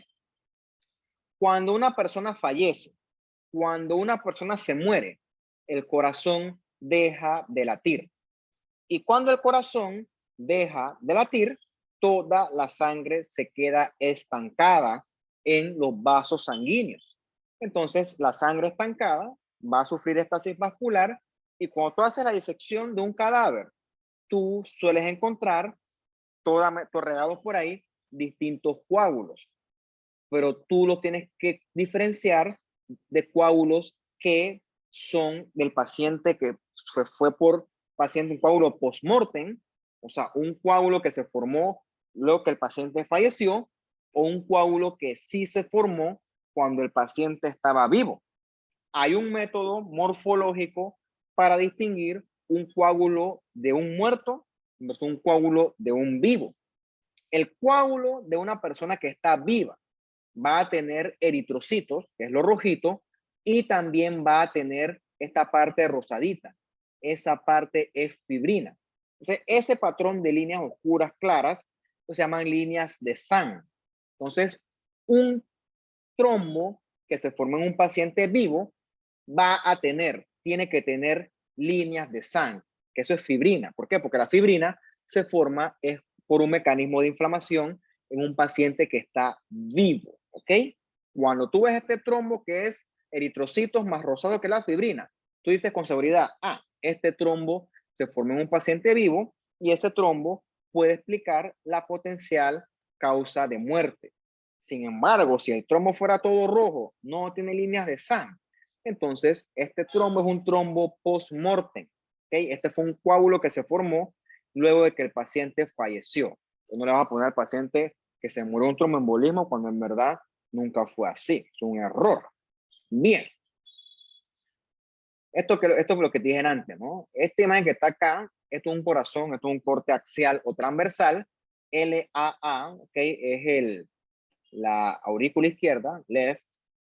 cuando una persona fallece, cuando una persona se muere, el corazón deja de latir. Y cuando el corazón deja de latir, toda la sangre se queda estancada en los vasos sanguíneos. Entonces, la sangre estancada va a sufrir estasis vascular y cuando tú haces la disección de un cadáver, tú sueles encontrar regados por ahí distintos coágulos, pero tú los tienes que diferenciar de coágulos que son del paciente que fue por paciente, un coágulo post-mortem, o sea, un coágulo que se formó luego que el paciente falleció, o un coágulo que sí se formó cuando el paciente estaba vivo. Hay un método morfológico para distinguir un coágulo de un muerto versus un coágulo de un vivo. El coágulo de una persona que está viva va a tener eritrocitos, que es lo rojito, y también va a tener esta parte rosadita. Esa parte es fibrina. Entonces, ese patrón de líneas oscuras claras se llaman líneas de sangre. Entonces, un trombo que se forma en un paciente vivo tiene que tener líneas de sangre, que eso es fibrina. ¿Por qué? Porque la fibrina se forma por un mecanismo de inflamación en un paciente que está vivo, ¿ok? Cuando tú ves este trombo que es eritrocitos más rosado que la fibrina, tú dices con seguridad, este trombo se formó en un paciente vivo y ese trombo puede explicar la potencial causa de muerte. Sin embargo, si el trombo fuera todo rojo, no tiene líneas de sangre, entonces este trombo es un trombo post-mortem. ¿Okay? Este fue un coágulo que se formó luego de que el paciente falleció. No le vas a poner al paciente que se murió un tromboembolismo cuando en verdad nunca fue así. Es un error. Bien. Esto es lo que te dije antes, ¿no? Esta imagen que está acá, esto es un corazón, esto es un corte axial o transversal. LAA, ¿ok? Es la aurícula izquierda, left,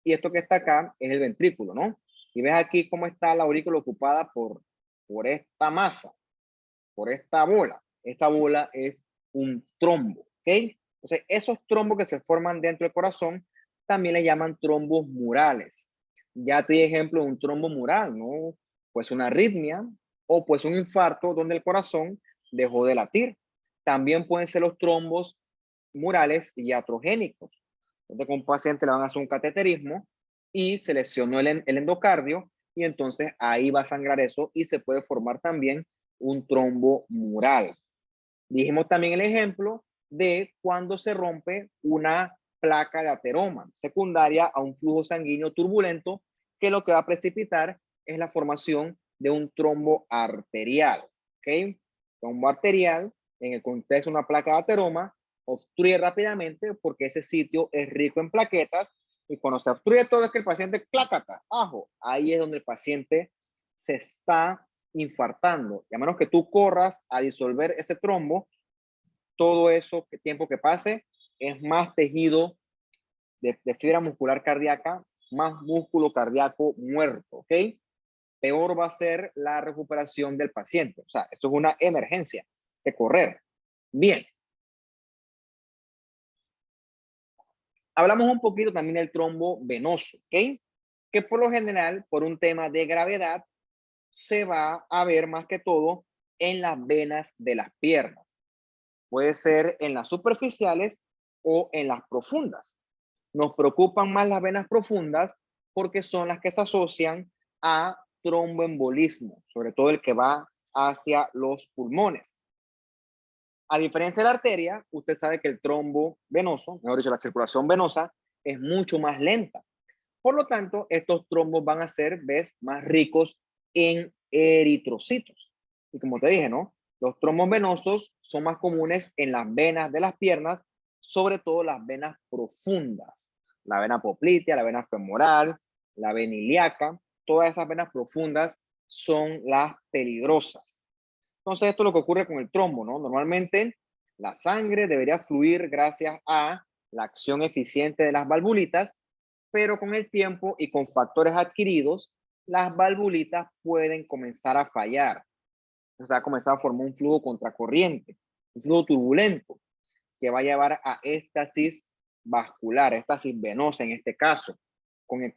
y esto que está acá es el ventrículo, ¿no? Y ves aquí cómo está la aurícula ocupada por esta masa, por esta bola. Esta bola es un trombo, ¿ok? Entonces, esos trombos que se forman dentro del corazón también le llaman trombos murales. Ya te di ejemplo de un trombo mural, ¿no? Pues una arritmia o pues un infarto donde el corazón dejó de latir. También pueden ser los trombos murales iatrogénicos. Entonces, con un paciente le van a hacer un cateterismo y se lesionó el endocardio y entonces ahí va a sangrar eso y se puede formar también un trombo mural. Dijimos también el ejemplo de cuando se rompe una placa de ateroma secundaria a un flujo sanguíneo turbulento que lo que va a precipitar es la formación de un trombo arterial. ¿Ok? Trombo arterial, en el contexto de una placa de ateroma, obstruye rápidamente porque ese sitio es rico en plaquetas y cuando se obstruye todo es que el paciente clácata, ajo, ahí es donde el paciente se está infartando. Y a menos que tú corras a disolver ese trombo, todo eso, el tiempo que pase, es más tejido de fibra muscular cardíaca, más músculo cardíaco muerto, ¿ok? Peor va a ser la recuperación del paciente. O sea, esto es una emergencia de correr. Bien. Hablamos un poquito también del trombo venoso, ¿ok? Que por lo general, por un tema de gravedad, se va a ver más que todo en las venas de las piernas. Puede ser en las superficiales o en las profundas. Nos preocupan más las venas profundas porque son las que se asocian a tromboembolismo, sobre todo el que va hacia los pulmones. A diferencia de la arteria, usted sabe que el trombo venoso, mejor dicho, la circulación venosa, es mucho más lenta. Por lo tanto, estos trombos van a ser, ¿ves?, más ricos en eritrocitos. Y como te dije, ¿no? Los trombos venosos son más comunes en las venas de las piernas, sobre todo las venas profundas. La vena poplitea, la vena femoral, la vena ilíaca, todas esas venas profundas son las peligrosas. Entonces, esto es lo que ocurre con el trombo, ¿no? Normalmente, la sangre debería fluir gracias a la acción eficiente de las valvulitas, pero con el tiempo y con factores adquiridos, las valvulitas pueden comenzar a fallar. O sea, comenzar a formar un flujo contracorriente, un flujo turbulento, que va a llevar a éstasis vascular, éstasis venosa en este caso, con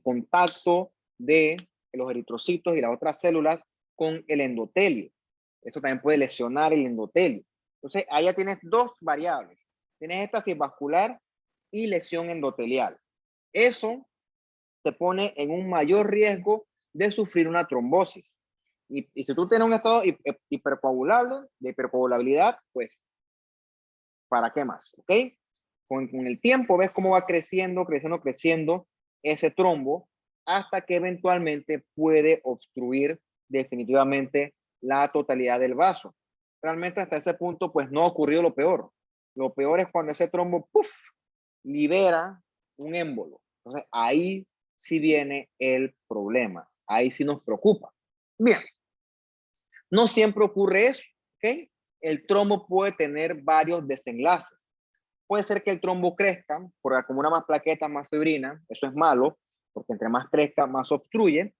contacto de los eritrocitos y las otras células con el endotelio. Eso también puede lesionar el endotelio. Entonces, ahí ya tienes dos variables. Tienes éstasis vascular y lesión endotelial. Eso te pone en un mayor riesgo de sufrir una trombosis. Y si tú tienes un estado hipercoagulable, de hipercoagulabilidad, pues, ¿para qué más? ¿Ok? Con el tiempo ves cómo va creciendo, creciendo, creciendo ese trombo hasta que eventualmente puede obstruir definitivamente la totalidad del vaso. Realmente hasta ese punto pues no ha ocurrido lo peor. Lo peor es cuando ese trombo, ¡puf!, libera un émbolo. Entonces ahí sí viene el problema. Ahí sí nos preocupa. Bien, no siempre ocurre eso, ¿ok? El trombo puede tener varios desenlaces. Puede ser que el trombo crezca, porque acumula más plaquetas, más fibrina, eso es malo, porque entre más crezca, más obstruye.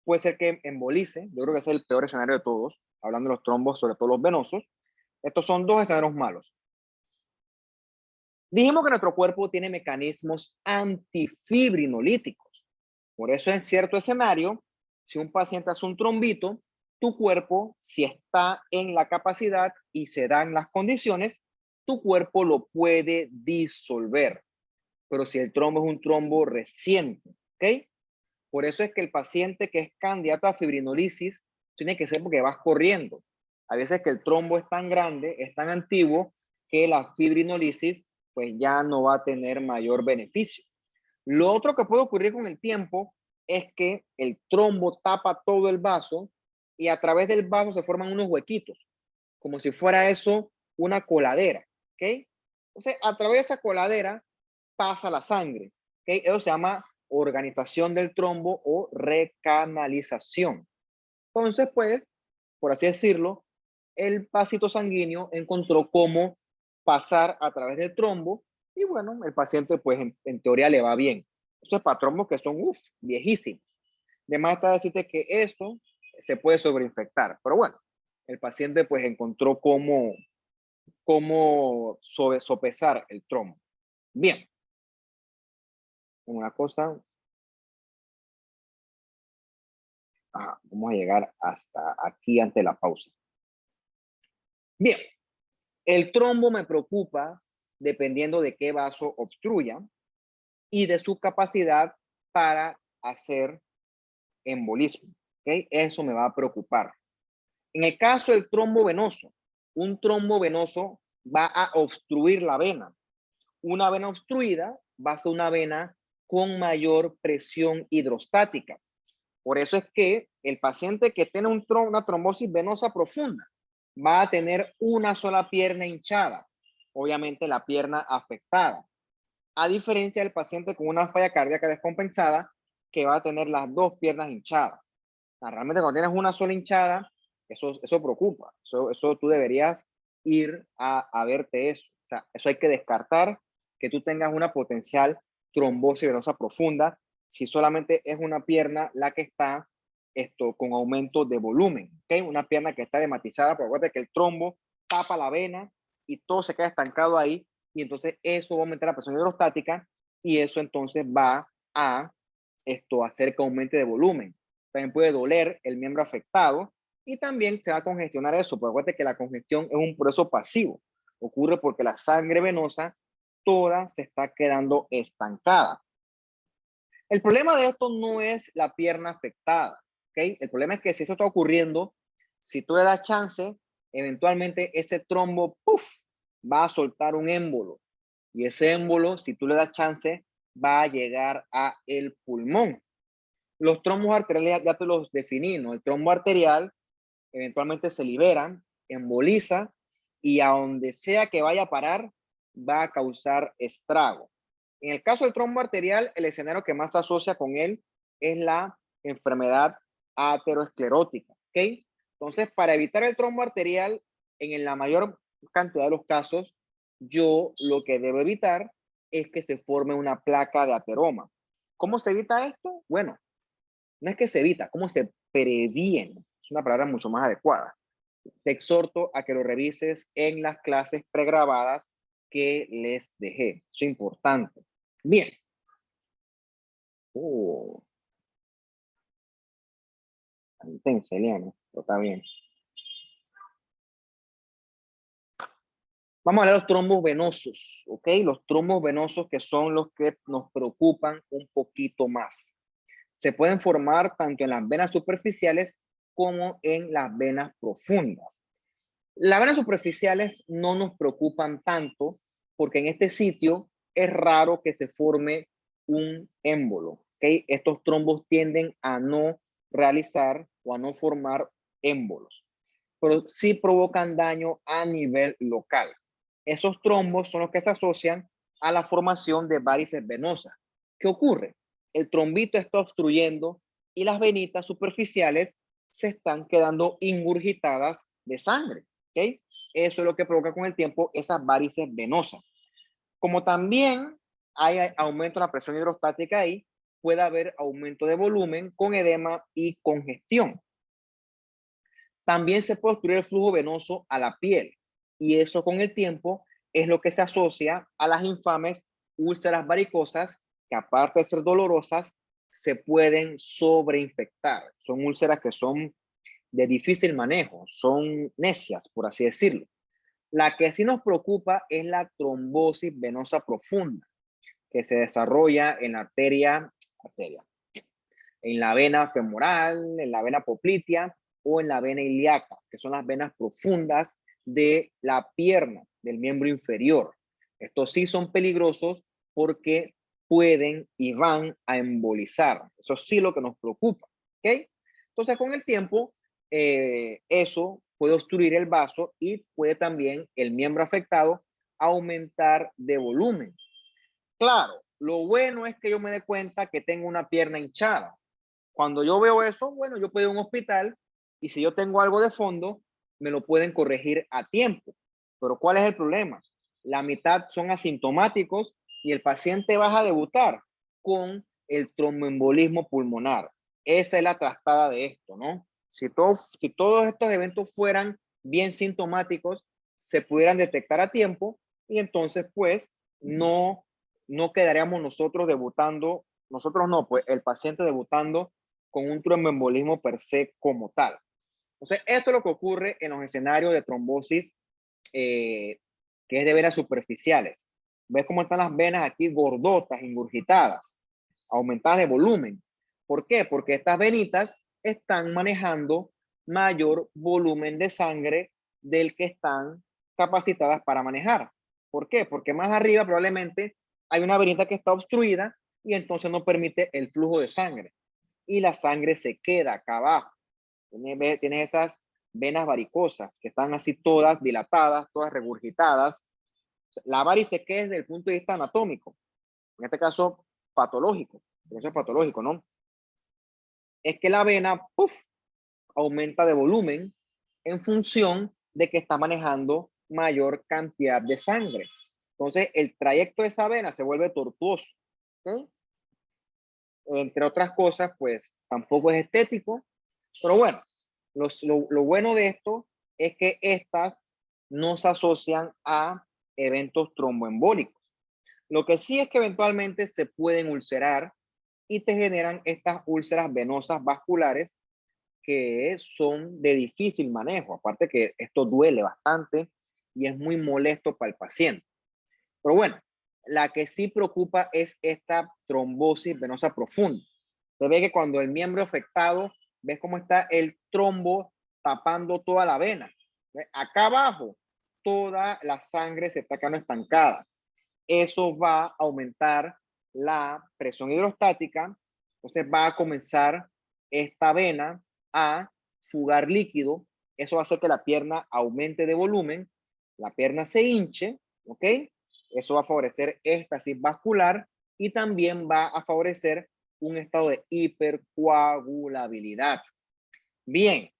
Puede ser que embolice, yo creo que ese es el peor escenario de todos, hablando de los trombos, sobre todo los venosos. Estos son dos escenarios malos. Dijimos que nuestro cuerpo tiene mecanismos antifibrinolíticos. Por eso en cierto escenario, si un paciente hace un trombito, tu cuerpo, si está en la capacidad y se dan las condiciones, tu cuerpo lo puede disolver. Pero si el trombo es un trombo reciente, ¿ok? Por eso es que el paciente que es candidato a fibrinolisis tiene que ser porque vas corriendo. A veces que el trombo es tan grande, es tan antiguo, que la fibrinolisis pues ya no va a tener mayor beneficio. Lo otro que puede ocurrir con el tiempo es que el trombo tapa todo el vaso y a través del vaso se forman unos huequitos, como si fuera eso una coladera, ¿ok? Entonces, a través de esa coladera pasa la sangre, ¿ok? Eso se llama organización del trombo o recanalización. Entonces, pues, por así decirlo, el vasito sanguíneo encontró cómo pasar a través del trombo y bueno, el paciente pues en teoría le va bien. Eso es para trombos que son viejísimos. Además está decirte que eso se puede sobreinfectar, pero bueno, el paciente pues encontró cómo sopesar el trombo. Bien, una cosa, vamos a llegar hasta aquí ante la pausa. Bien, el trombo me preocupa dependiendo de qué vaso obstruya y de su capacidad para hacer embolismo. ¿Okay? Eso me va a preocupar. En el caso del trombo venoso, un trombo venoso va a obstruir la vena. Una vena obstruida va a ser una vena con mayor presión hidrostática. Por eso es que el paciente que tiene una trombosis venosa profunda va a tener una sola pierna hinchada, obviamente la pierna afectada, a diferencia del paciente con una falla cardíaca descompensada que va a tener las dos piernas hinchadas. O sea, realmente cuando tienes una sola hinchada, eso preocupa, eso tú deberías ir a verte eso. O sea, eso hay que descartar que tú tengas una potencial trombosis venosa profunda si solamente es una pierna la que está con aumento de volumen, ¿okay? Una pierna que está edematizada, porque acuérdate que el trombo tapa la vena y todo se queda estancado ahí, y entonces eso va a aumentar la presión hidrostática y eso entonces va a hacer que aumente de volumen. También puede doler el miembro afectado y también se va a congestionar eso, porque acuérdate que la congestión es un proceso pasivo. Ocurre porque la sangre venosa toda se está quedando estancada. El problema de esto no es la pierna afectada, ¿ok? El problema es que si eso está ocurriendo, si tú le das chance, eventualmente ese trombo, ¡puf!, va a soltar un émbolo. Y ese émbolo, si tú le das chance, va a llegar a el pulmón. Los trombos arteriales ya te los definí, ¿no? El trombo arterial eventualmente se liberan, emboliza y a donde sea que vaya a parar va a causar estrago. En el caso del trombo arterial, el escenario que más se asocia con él es la enfermedad aterosclerótica, ¿ok? Entonces, para evitar el trombo arterial, en la mayor cantidad de los casos, yo lo que debo evitar es que se forme una placa de ateroma. ¿Cómo se evita esto? Bueno, no es que se evita, ¿cómo se previene? Es una palabra mucho más adecuada. Te exhorto a que lo revises en las clases pregrabadas que les dejé. Eso es importante. Bien. Intensa, Eliana, pero está bien. Vamos a hablar de los trombos venosos, ¿ok? Los trombos venosos que son los que nos preocupan un poquito más. Se pueden formar tanto en las venas superficiales como en las venas profundas. Las venas superficiales no nos preocupan tanto porque en este sitio es raro que se forme un émbolo, ¿ok? Estos trombos tienden a no realizar o a no formar émbolos, pero sí provocan daño a nivel local. Esos trombos son los que se asocian a la formación de varices venosas. ¿Qué ocurre? El trombito está obstruyendo y las venitas superficiales se están quedando ingurgitadas de sangre, ¿ok? Eso es lo que provoca con el tiempo esas varices venosas. Como también hay aumento de la presión hidrostática ahí, puede haber aumento de volumen con edema y congestión. También se puede obstruir el flujo venoso a la piel y eso con el tiempo es lo que se asocia a las infames úlceras varicosas que aparte de ser dolorosas se pueden sobreinfectar. Son úlceras que son de difícil manejo, son necias, por así decirlo. La que sí nos preocupa es la trombosis venosa profunda que se desarrolla en la arteria, en la vena femoral, en la vena poplitea o en la vena ilíaca, que son las venas profundas de la pierna, del miembro inferior. Estos sí son peligrosos porque pueden y van a embolizar. Eso sí lo que nos preocupa. ¿Ok? Entonces, con el tiempo, eso puede obstruir el vaso y puede también el miembro afectado aumentar de volumen. Claro, lo bueno es que yo me dé cuenta que tengo una pierna hinchada. Cuando yo veo eso, bueno, yo puedo ir a un hospital y si yo tengo algo de fondo, me lo pueden corregir a tiempo. Pero ¿cuál es el problema? La mitad son asintomáticos y el paciente va a debutar con el tromboembolismo pulmonar. Esa es la trastada de esto, ¿no? Si todos estos eventos fueran bien sintomáticos, se pudieran detectar a tiempo y entonces pues no quedaríamos nosotros debutando, nosotros no, pues el paciente debutando con un tromboembolismo per se como tal. Entonces, esto es lo que ocurre en los escenarios de trombosis que es de venas superficiales. ¿Ves cómo están las venas aquí gordotas, ingurgitadas, aumentadas de volumen? ¿Por qué? Porque estas venitas están manejando mayor volumen de sangre del que están capacitadas para manejar. ¿Por qué? Porque más arriba probablemente hay una venita que está obstruida y entonces no permite el flujo de sangre. Y la sangre se queda acá abajo. Tiene esas venas varicosas que están así todas dilatadas, todas regurgitadas. La varice, ¿qué es desde el punto de vista anatómico? En este caso, patológico. Eso es patológico, ¿no? Es que la vena, ¡puf!, aumenta de volumen en función de que está manejando mayor cantidad de sangre. Entonces, el trayecto de esa vena se vuelve tortuoso. ¿Okay? Entre otras cosas, pues tampoco es estético, pero bueno, lo bueno de esto es que estas no se asocian a eventos tromboembólicos. Lo que sí es que eventualmente se pueden ulcerar y te generan estas úlceras venosas vasculares que son de difícil manejo. Aparte que esto duele bastante y es muy molesto para el paciente. Pero bueno, la que sí preocupa es esta trombosis venosa profunda. Se ve que cuando el miembro afectado, ves cómo está el trombo tapando toda la vena. Acá abajo, toda la sangre se está quedando estancada. Eso va a aumentar la presión hidrostática, entonces va a comenzar esta vena a fugar líquido. Eso va a hacer que la pierna aumente de volumen, la pierna se hinche, ¿ok? Eso va a favorecer éxtasis vascular y también va a favorecer un estado de hipercoagulabilidad. Bien,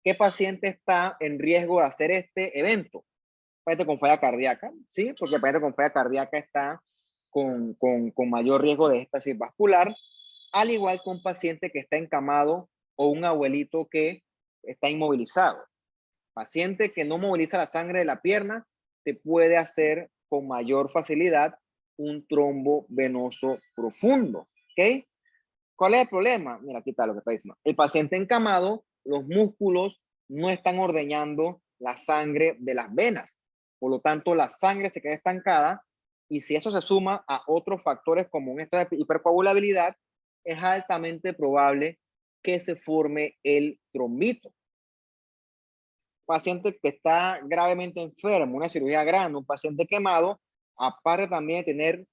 ¿qué paciente está en riesgo de hacer este evento? Paciente con falla cardíaca, ¿sí? Porque el paciente con falla cardíaca está con mayor riesgo de éxtasis vascular, al igual que un paciente que está encamado o un abuelito que está inmovilizado. Paciente que no moviliza la sangre de la pierna, se puede hacer con mayor facilidad un trombo venoso profundo, ¿ok? ¿Cuál es el problema? Mira, aquí está lo que está diciendo. El paciente encamado, los músculos no están ordeñando la sangre de las venas. Por lo tanto, la sangre se queda estancada y si eso se suma a otros factores como un estado de hipercoagulabilidad, es altamente probable que se forme el trombito. Paciente que está gravemente enfermo, una cirugía grande, un paciente quemado, aparte también de tener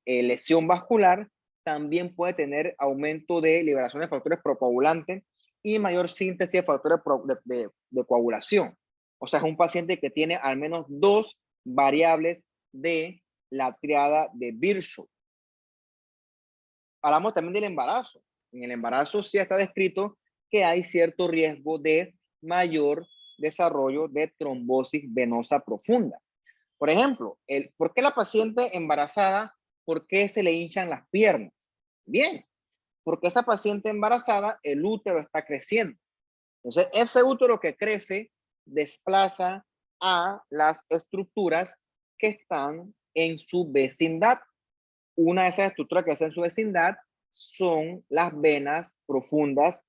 lesión vascular, también puede tener aumento de liberación de factores procoagulantes y mayor síntesis de factores de coagulación. O sea, es un paciente que tiene al menos dos variables de la triada de Virchow. Hablamos también del embarazo. En el embarazo sí está descrito que hay cierto riesgo de mayor desarrollo de trombosis venosa profunda. Por ejemplo, ¿por qué la paciente embarazada, por qué se le hinchan las piernas? Bien, porque esa paciente embarazada, el útero está creciendo. Entonces, ese útero que crece desplaza a las estructuras que están en su vecindad. Una de esas estructuras que está en su vecindad son las venas profundas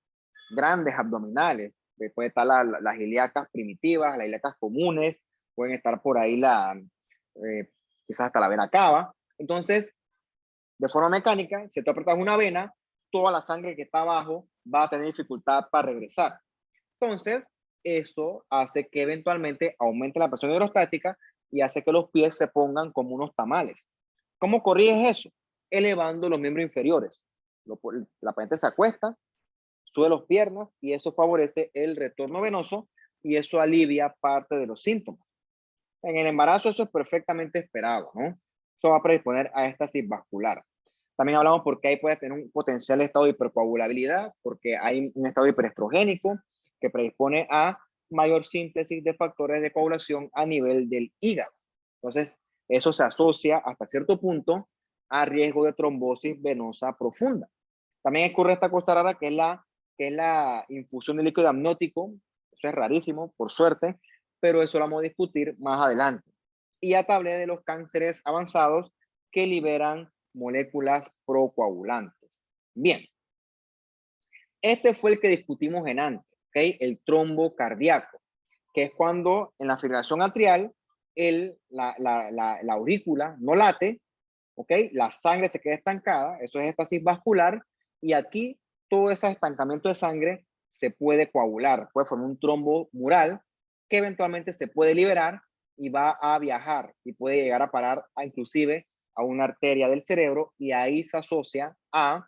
grandes abdominales. Puede estar las ilíacas primitivas, las ilíacas comunes, pueden estar por ahí quizás hasta la vena cava. Entonces, de forma mecánica, si tú apretas una vena, toda la sangre que está abajo va a tener dificultad para regresar. Entonces, eso hace que eventualmente aumente la presión hidrostática y hace que los pies se pongan como unos tamales. ¿Cómo corriges eso? Elevando los miembros inferiores. La paciente se acuesta, sube las piernas y eso favorece el retorno venoso y eso alivia parte de los síntomas. En el embarazo eso es perfectamente esperado, ¿no? Eso va a predisponer a éxtasis vascular. También hablamos porque ahí puede tener un potencial estado de hipercoagulabilidad, porque hay un estado hiperestrogénico que predispone a mayor síntesis de factores de coagulación a nivel del hígado. Entonces, eso se asocia hasta cierto punto a riesgo de trombosis venosa profunda. También ocurre esta cosa rara que es la infusión de líquido amniótico. Eso es rarísimo, por suerte, pero eso lo vamos a discutir más adelante. Y ya te hablé de los cánceres avanzados que liberan moléculas procoagulantes. Bien, este fue el que discutimos en antes, ¿ok? El trombo cardíaco, que es cuando en la fibrilación atrial la aurícula no late, ¿ok? La sangre se queda estancada, eso es éxtasis vascular, y aquí todo ese estancamiento de sangre se puede coagular, puede formar un trombo mural que eventualmente se puede liberar y va a viajar y puede llegar a parar inclusive a una arteria del cerebro y ahí se asocia a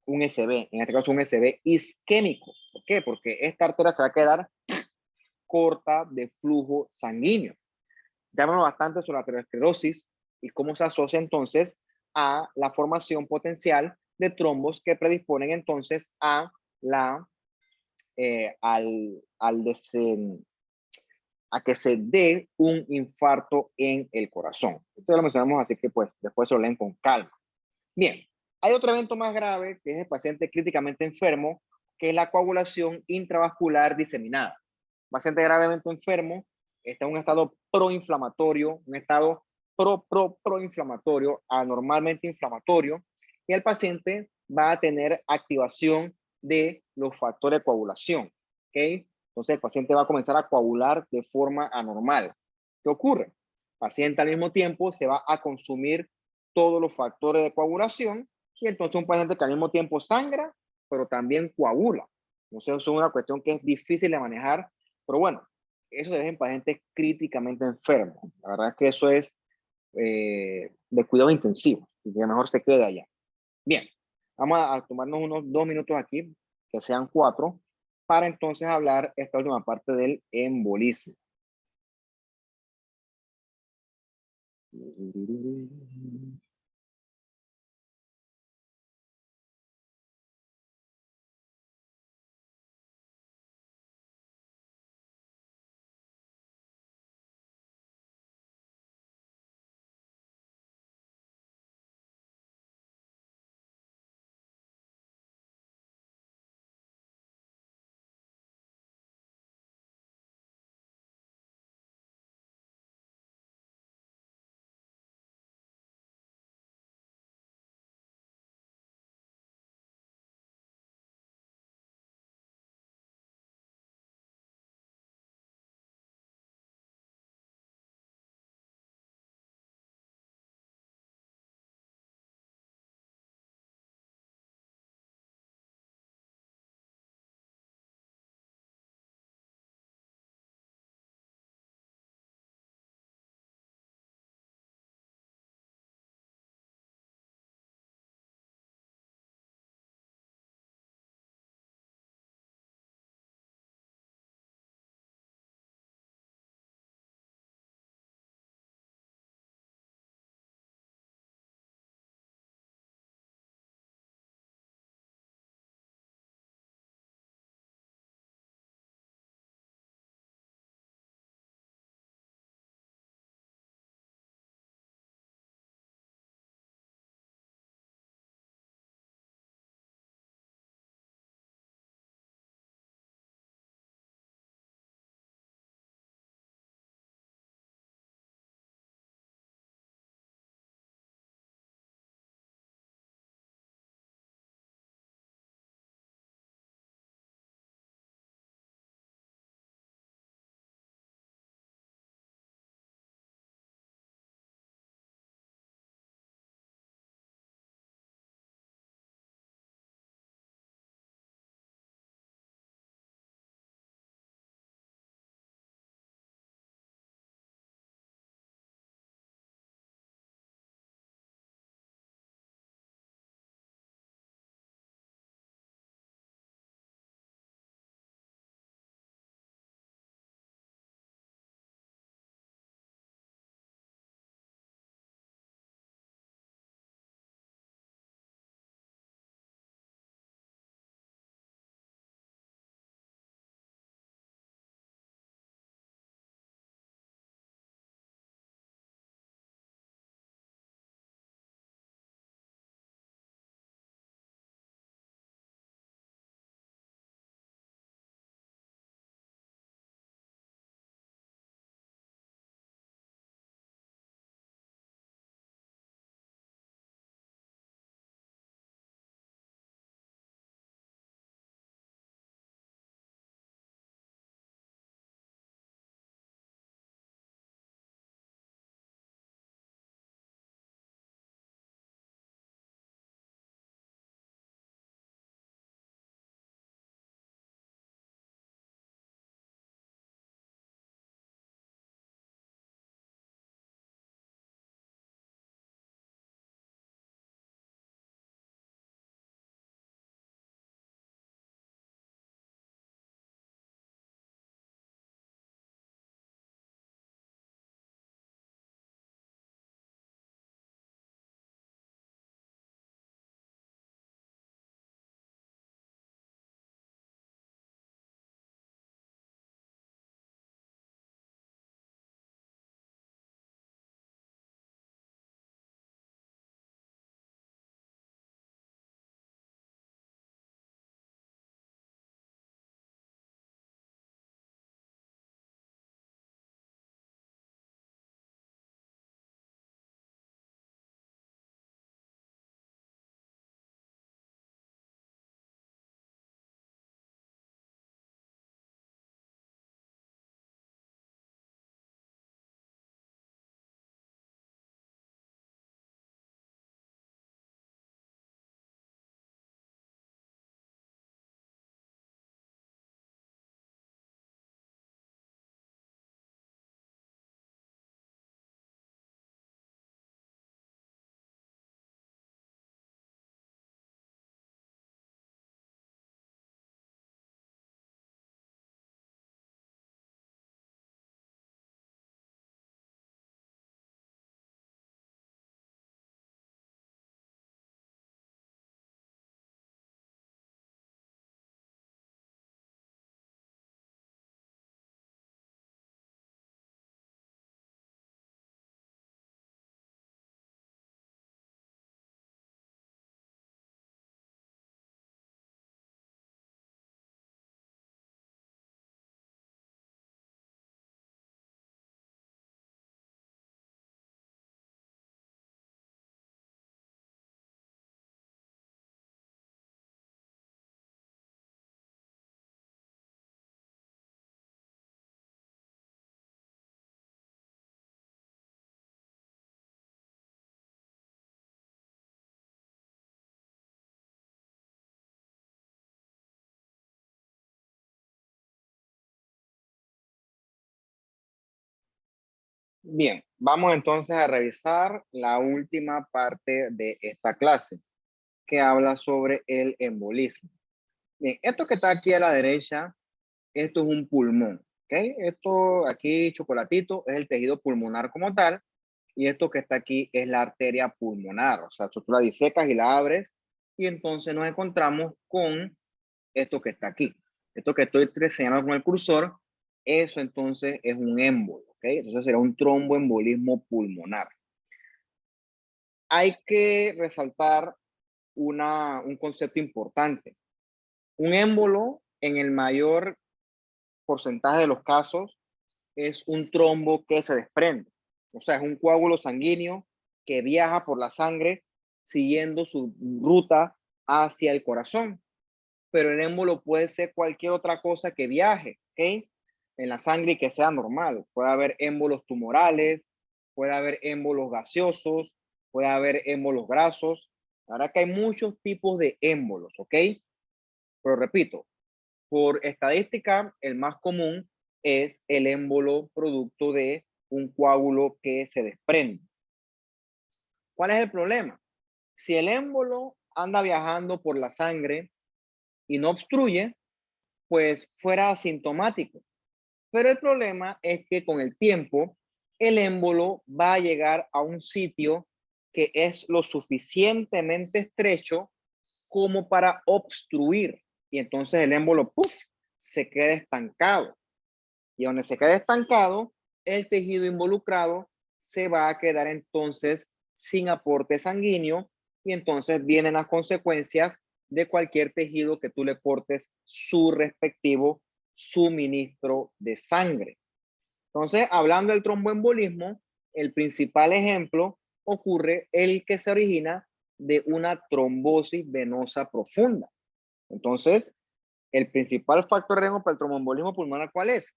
un SB, en este caso un SB isquémico. ¿Por qué? Porque esta arteria se va a quedar corta de flujo sanguíneo. Ya hablamos bastante sobre la aterosclerosis y cómo se asocia entonces a la formación potencial de trombos que predisponen entonces a a que se dé un infarto en el corazón. Esto lo mencionamos, así que pues después se lo leen con calma. Bien, hay otro evento más grave que es el paciente críticamente enfermo, que es la coagulación intravascular diseminada. Paciente gravemente enfermo está en un estado proinflamatorio, un estado proinflamatorio, anormalmente inflamatorio, y el paciente va a tener activación de los factores de coagulación. ¿Ok? Entonces el paciente va a comenzar a coagular de forma anormal. ¿Qué ocurre? El paciente al mismo tiempo se va a consumir todos los factores de coagulación y entonces un paciente que al mismo tiempo sangra, pero también coagula. Entonces eso es una cuestión que es difícil de manejar, pero bueno, eso se ve en pacientes críticamente enfermos. La verdad es que eso es de cuidados intensivos y que mejor se quede allá. Bien, vamos a tomarnos unos 2 minutos aquí, que sean 4, para entonces hablar esta última parte del embolismo. Bien, vamos entonces a revisar la última parte de esta clase, que habla sobre el embolismo. Bien, esto que está aquí a la derecha, esto es un pulmón, ¿ok? Esto aquí, chocolatito, es el tejido pulmonar como tal, y esto que está aquí es la arteria pulmonar, o sea, tú la disecas y la abres, y entonces nos encontramos con esto que está aquí. Esto que estoy señalando con el cursor, eso entonces es un émbolo, ¿ok? Entonces será un tromboembolismo pulmonar. Hay que resaltar un concepto importante. Un émbolo, en el mayor porcentaje de los casos, es un trombo que se desprende. O sea, es un coágulo sanguíneo que viaja por la sangre siguiendo su ruta hacia el corazón. Pero el émbolo puede ser cualquier otra cosa que viaje, ¿ok? En la sangre y que sea normal. Puede haber émbolos tumorales, puede haber émbolos gaseosos, puede haber émbolos grasos. Ahora que hay muchos tipos de émbolos, ¿ok? Pero repito, por estadística, el más común es el émbolo producto de un coágulo que se desprende. ¿Cuál es el problema? Si el émbolo anda viajando por la sangre y no obstruye, pues fuera asintomático. Pero el problema es que con el tiempo, el émbolo va a llegar a un sitio que es lo suficientemente estrecho como para obstruir. Y entonces el émbolo, ¡puf!, se queda estancado. Y donde se queda estancado, el tejido involucrado se va a quedar entonces sin aporte sanguíneo y entonces vienen las consecuencias de cualquier tejido que tú le cortes su respectivo suministro de sangre. Entonces, hablando del tromboembolismo, el principal ejemplo ocurre el que se origina de una trombosis venosa profunda. Entonces, el principal factor de riesgo para el tromboembolismo pulmonar, ¿cuál es?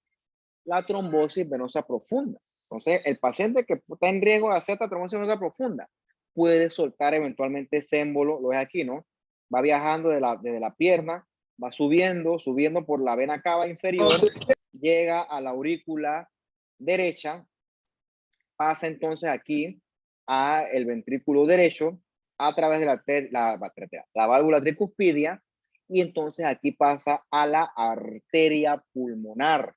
La trombosis venosa profunda. Entonces, el paciente que está en riesgo de hacer esta trombosis venosa profunda puede soltar eventualmente ese émbolo, lo ves aquí, ¿no? Va viajando desde la pierna, va subiendo por la vena cava inferior, llega a la aurícula derecha, pasa entonces aquí a el ventrículo derecho a través de la válvula tricuspidia y entonces aquí pasa a la arteria pulmonar.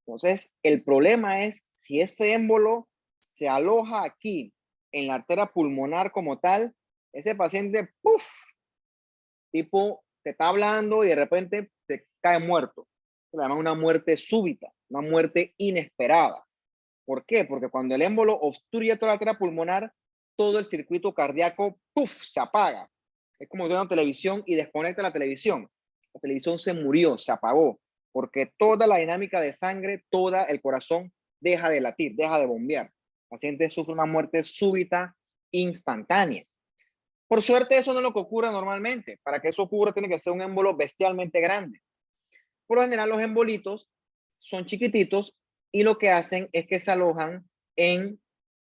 Entonces, el problema es si ese émbolo se aloja aquí en la arteria pulmonar como tal, ese paciente, ¡puf!, tipo, te está hablando y de repente te cae muerto. Se llama una muerte súbita, una muerte inesperada. ¿Por qué? Porque cuando el émbolo obstruye toda la arteria pulmonar, todo el circuito cardíaco, ¡puf!, se apaga. Es como si una televisión y desconecta la televisión. La televisión se murió, se apagó, porque toda la dinámica de sangre, todo el corazón deja de latir, deja de bombear. El paciente sufre una muerte súbita, instantánea. Por suerte, eso no es lo que ocurre normalmente. Para que eso ocurra, tiene que ser un émbolo bestialmente grande. Por lo general, los embolitos son chiquititos y lo que hacen es que se alojan en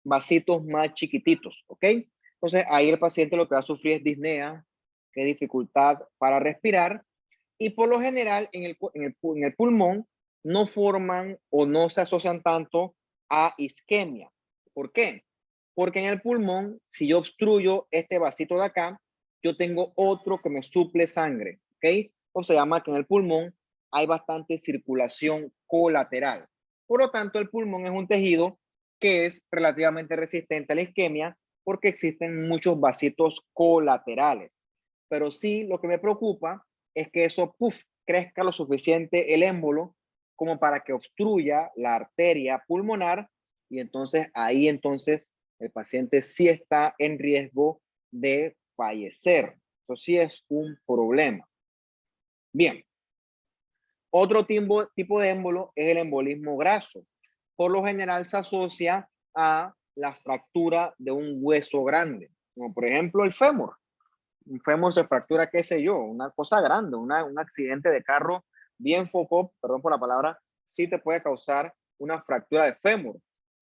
vasitos más chiquititos, ¿ok? Entonces, ahí el paciente lo que va a sufrir es disnea, que es dificultad para respirar, y por lo general en el pulmón no forman o no se asocian tanto a isquemia. ¿Por qué? Porque en el pulmón, si yo obstruyo este vasito de acá, yo tengo otro que me suple sangre, ¿ok? O se llama que en el pulmón hay bastante circulación colateral. Por lo tanto, el pulmón es un tejido que es relativamente resistente a la isquemia porque existen muchos vasitos colaterales. Pero sí, lo que me preocupa es que eso, puff, crezca lo suficiente el émbolo como para que obstruya la arteria pulmonar y entonces ahí entonces el paciente sí está en riesgo de fallecer. Eso sí es un problema. Bien, otro tipo de émbolo es el embolismo graso. Por lo general se asocia a la fractura de un hueso grande, como por ejemplo el fémur. Un fémur se fractura, qué sé yo, una cosa grande, un accidente de carro bien foco, perdón por la palabra, sí te puede causar una fractura de fémur.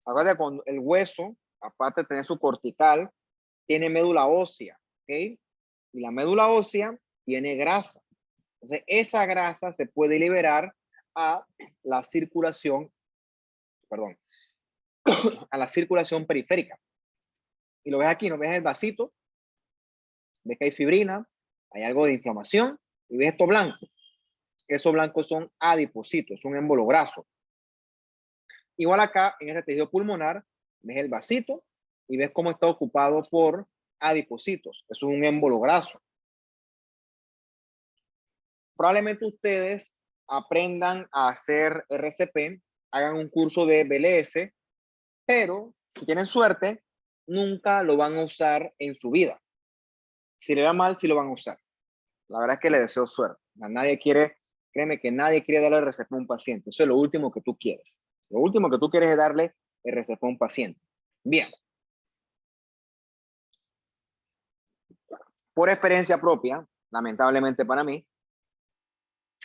Acuérdate, con el hueso, aparte de tener su cortical, tiene médula ósea, ¿ok? Y la médula ósea tiene grasa. Entonces, esa grasa se puede liberar a la circulación, perdón, a la circulación periférica. Y lo ves aquí, ¿no ves el vasito? Ves que hay fibrina, hay algo de inflamación, y ves esto blanco. Esos blancos son adipocitos, es un émbolo graso. Igual acá, en este tejido pulmonar, ves el vasito y ves cómo está ocupado por adipocitos. Eso es un émbolo graso. Probablemente ustedes aprendan a hacer RCP, hagan un curso de BLS, pero si tienen suerte, nunca lo van a usar en su vida. Si le va mal, sí lo van a usar. La verdad es que le deseo suerte. Nadie quiere, créeme que nadie quiere darle RCP a un paciente. Eso es lo último que tú quieres. Lo último que tú quieres es darle RCP a un paciente. Bien. Por experiencia propia, lamentablemente para mí,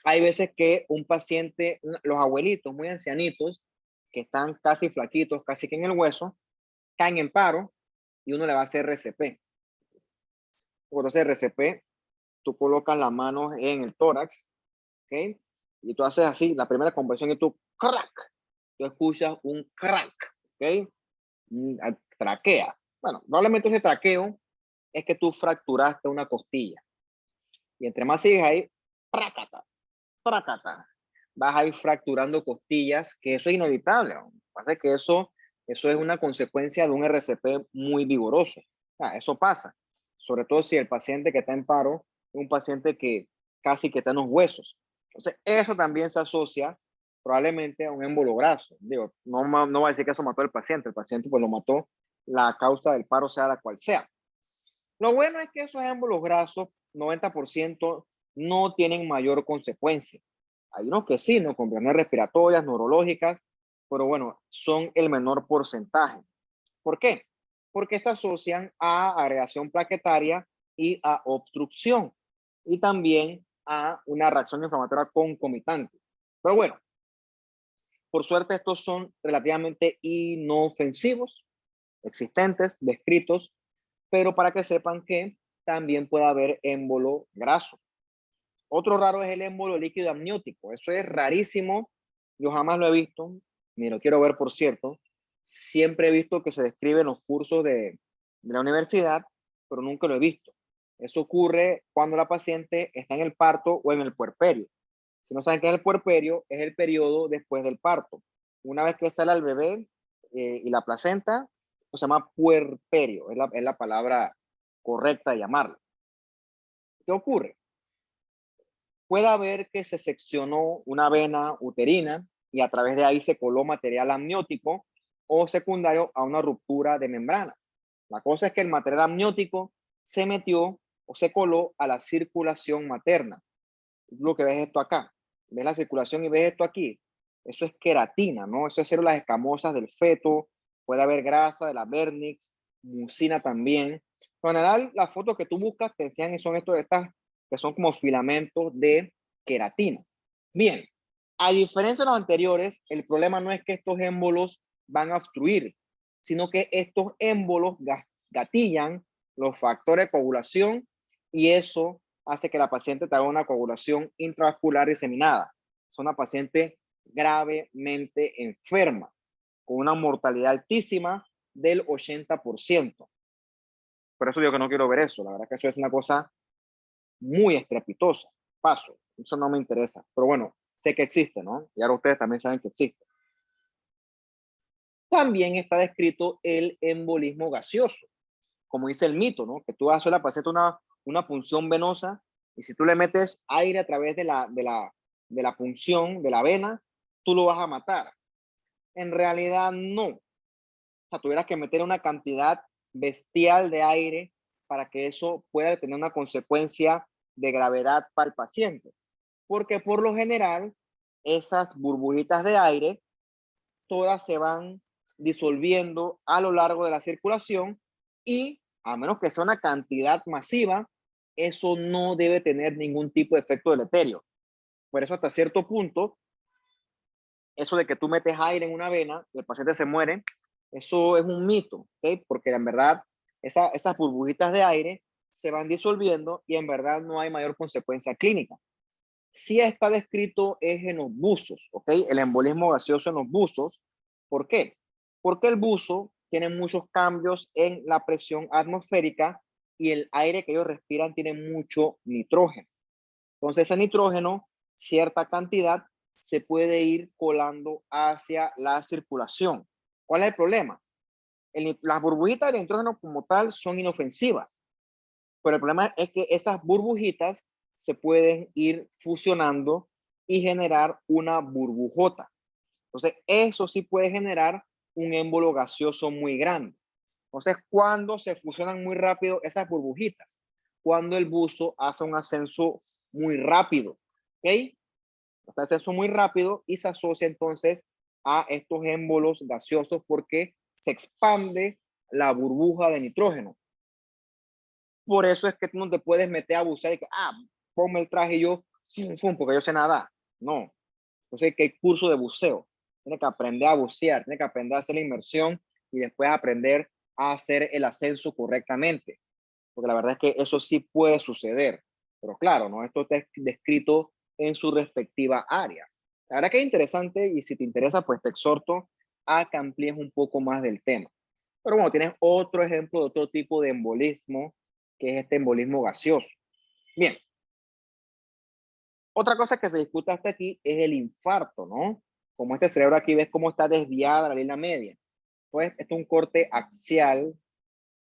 hay veces que un paciente, los abuelitos muy ancianitos, que están casi flaquitos, casi que en el hueso, caen en paro y uno le va a hacer RCP. Por hacer RCP, tú colocas las manos en el tórax, ¿ok? Y tú haces así, la primera compresión y tú, crack, tú escuchas un crack, ¿ok? Traquea. Bueno, probablemente ese traqueo es que tú fracturaste una costilla. Y entre más sigues ahí, prácata, prácata, vas a ir fracturando costillas, que eso es inevitable. Pasa que eso es una consecuencia de un RCP muy vigoroso. Eso pasa, sobre todo si el paciente que está en paro es un paciente que casi que está en los huesos. Entonces, eso también se asocia probablemente a un émbolo graso. Digo, no va a decir que eso mató al paciente, el paciente pues lo mató, la causa del paro sea la cual sea. Lo bueno es que esos émbolos grasos, 90%, no tienen mayor consecuencia. Hay unos que sí, ¿no? Complicaciones respiratorias, neurológicas, pero bueno, son el menor porcentaje. ¿Por qué? Porque se asocian a agregación plaquetaria y a obstrucción, y también a una reacción inflamatoria concomitante. Pero bueno, por suerte estos son relativamente inofensivos, existentes, descritos, pero para que sepan que también puede haber émbolo graso. Otro raro es el émbolo líquido amniótico. Eso es rarísimo. Yo jamás lo he visto, ni lo quiero ver, por cierto. Siempre he visto que se describe en los cursos de la universidad, pero nunca lo he visto. Eso ocurre cuando la paciente está en el parto o en el puerperio. Si no saben qué es el puerperio, es el periodo después del parto. Una vez que sale el bebé y la placenta, se llama puerperio, es la palabra correcta de llamarlo. ¿Qué ocurre? Puede haber que se seccionó una vena uterina y a través de ahí se coló material amniótico o secundario a una ruptura de membranas. La cosa es que el material amniótico se metió o se coló a la circulación materna. Lo que ves esto acá. ¿Ves la circulación y ves esto aquí? Eso es queratina, ¿no? Eso es células escamosas del feto. Puede haber grasa de la vernix, mucina también. En general, las fotos que tú buscas te enseñan y son estas que son como filamentos de queratina. Bien, a diferencia de los anteriores, el problema no es que estos émbolos van a obstruir, sino que estos émbolos gatillan los factores de coagulación y eso hace que la paciente tenga una coagulación intravascular diseminada. Es una paciente gravemente enferma, con una mortalidad altísima del 80%. Por eso yo que no quiero ver eso. La verdad que eso es una cosa muy estrepitosa. Paso. Eso no me interesa. Pero bueno, sé que existe, ¿no? Y ahora ustedes también saben que existe. También está descrito el embolismo gaseoso. Como dice el mito, ¿no? Que tú haces a la paciente una punción venosa y si tú le metes aire a través de la punción de la vena, tú lo vas a matar. En realidad no. O sea, tuvieras que meter una cantidad bestial de aire para que eso pueda tener una consecuencia de gravedad para el paciente. Porque por lo general, esas burbujitas de aire, todas se van disolviendo a lo largo de la circulación y a menos que sea una cantidad masiva, eso no debe tener ningún tipo de efecto deleterio. Por eso hasta cierto punto, eso de que tú metes aire en una vena y el paciente se muere, eso es un mito, ¿okay? Porque en verdad esas burbujitas de aire se van disolviendo y en verdad no hay mayor consecuencia clínica. Sí está descrito es en los buzos, ¿ok? El embolismo gaseoso en los buzos. ¿Por qué? Porque el buzo tiene muchos cambios en la presión atmosférica y el aire que ellos respiran tiene mucho nitrógeno. Entonces, ese nitrógeno, cierta cantidad, se puede ir colando hacia la circulación. ¿Cuál es el problema? Las burbujitas de nitrógeno como tal son inofensivas, pero el problema es que esas burbujitas se pueden ir fusionando y generar una burbujota. Entonces, eso sí puede generar un émbolo gaseoso muy grande. Entonces, cuando se fusionan muy rápido esas burbujitas, cuando el buzo hace un ascenso muy rápido, ¿ok? Hace ascenso muy rápido y se asocia entonces a estos émbolos gaseosos porque se expande la burbuja de nitrógeno. Por eso es que tú no te puedes meter a bucear y que, ponme el traje y yo, porque yo sé nadar. No. Entonces, que hay curso de buceo. Tiene que aprender a bucear, tiene que aprender a hacer la inmersión y después aprender a hacer el ascenso correctamente. Porque la verdad es que eso sí puede suceder. Pero claro, ¿no? Esto está descrito en su respectiva área. La verdad que es interesante y si te interesa, pues te exhorto a que amplíes un poco más del tema. Pero bueno, tienes otro ejemplo de otro tipo de embolismo, que es este embolismo gaseoso. Bien. Otra cosa que se discute hasta aquí es el infarto, ¿no? Como este cerebro aquí, ves cómo está desviada la línea media. Pues esto es un corte axial,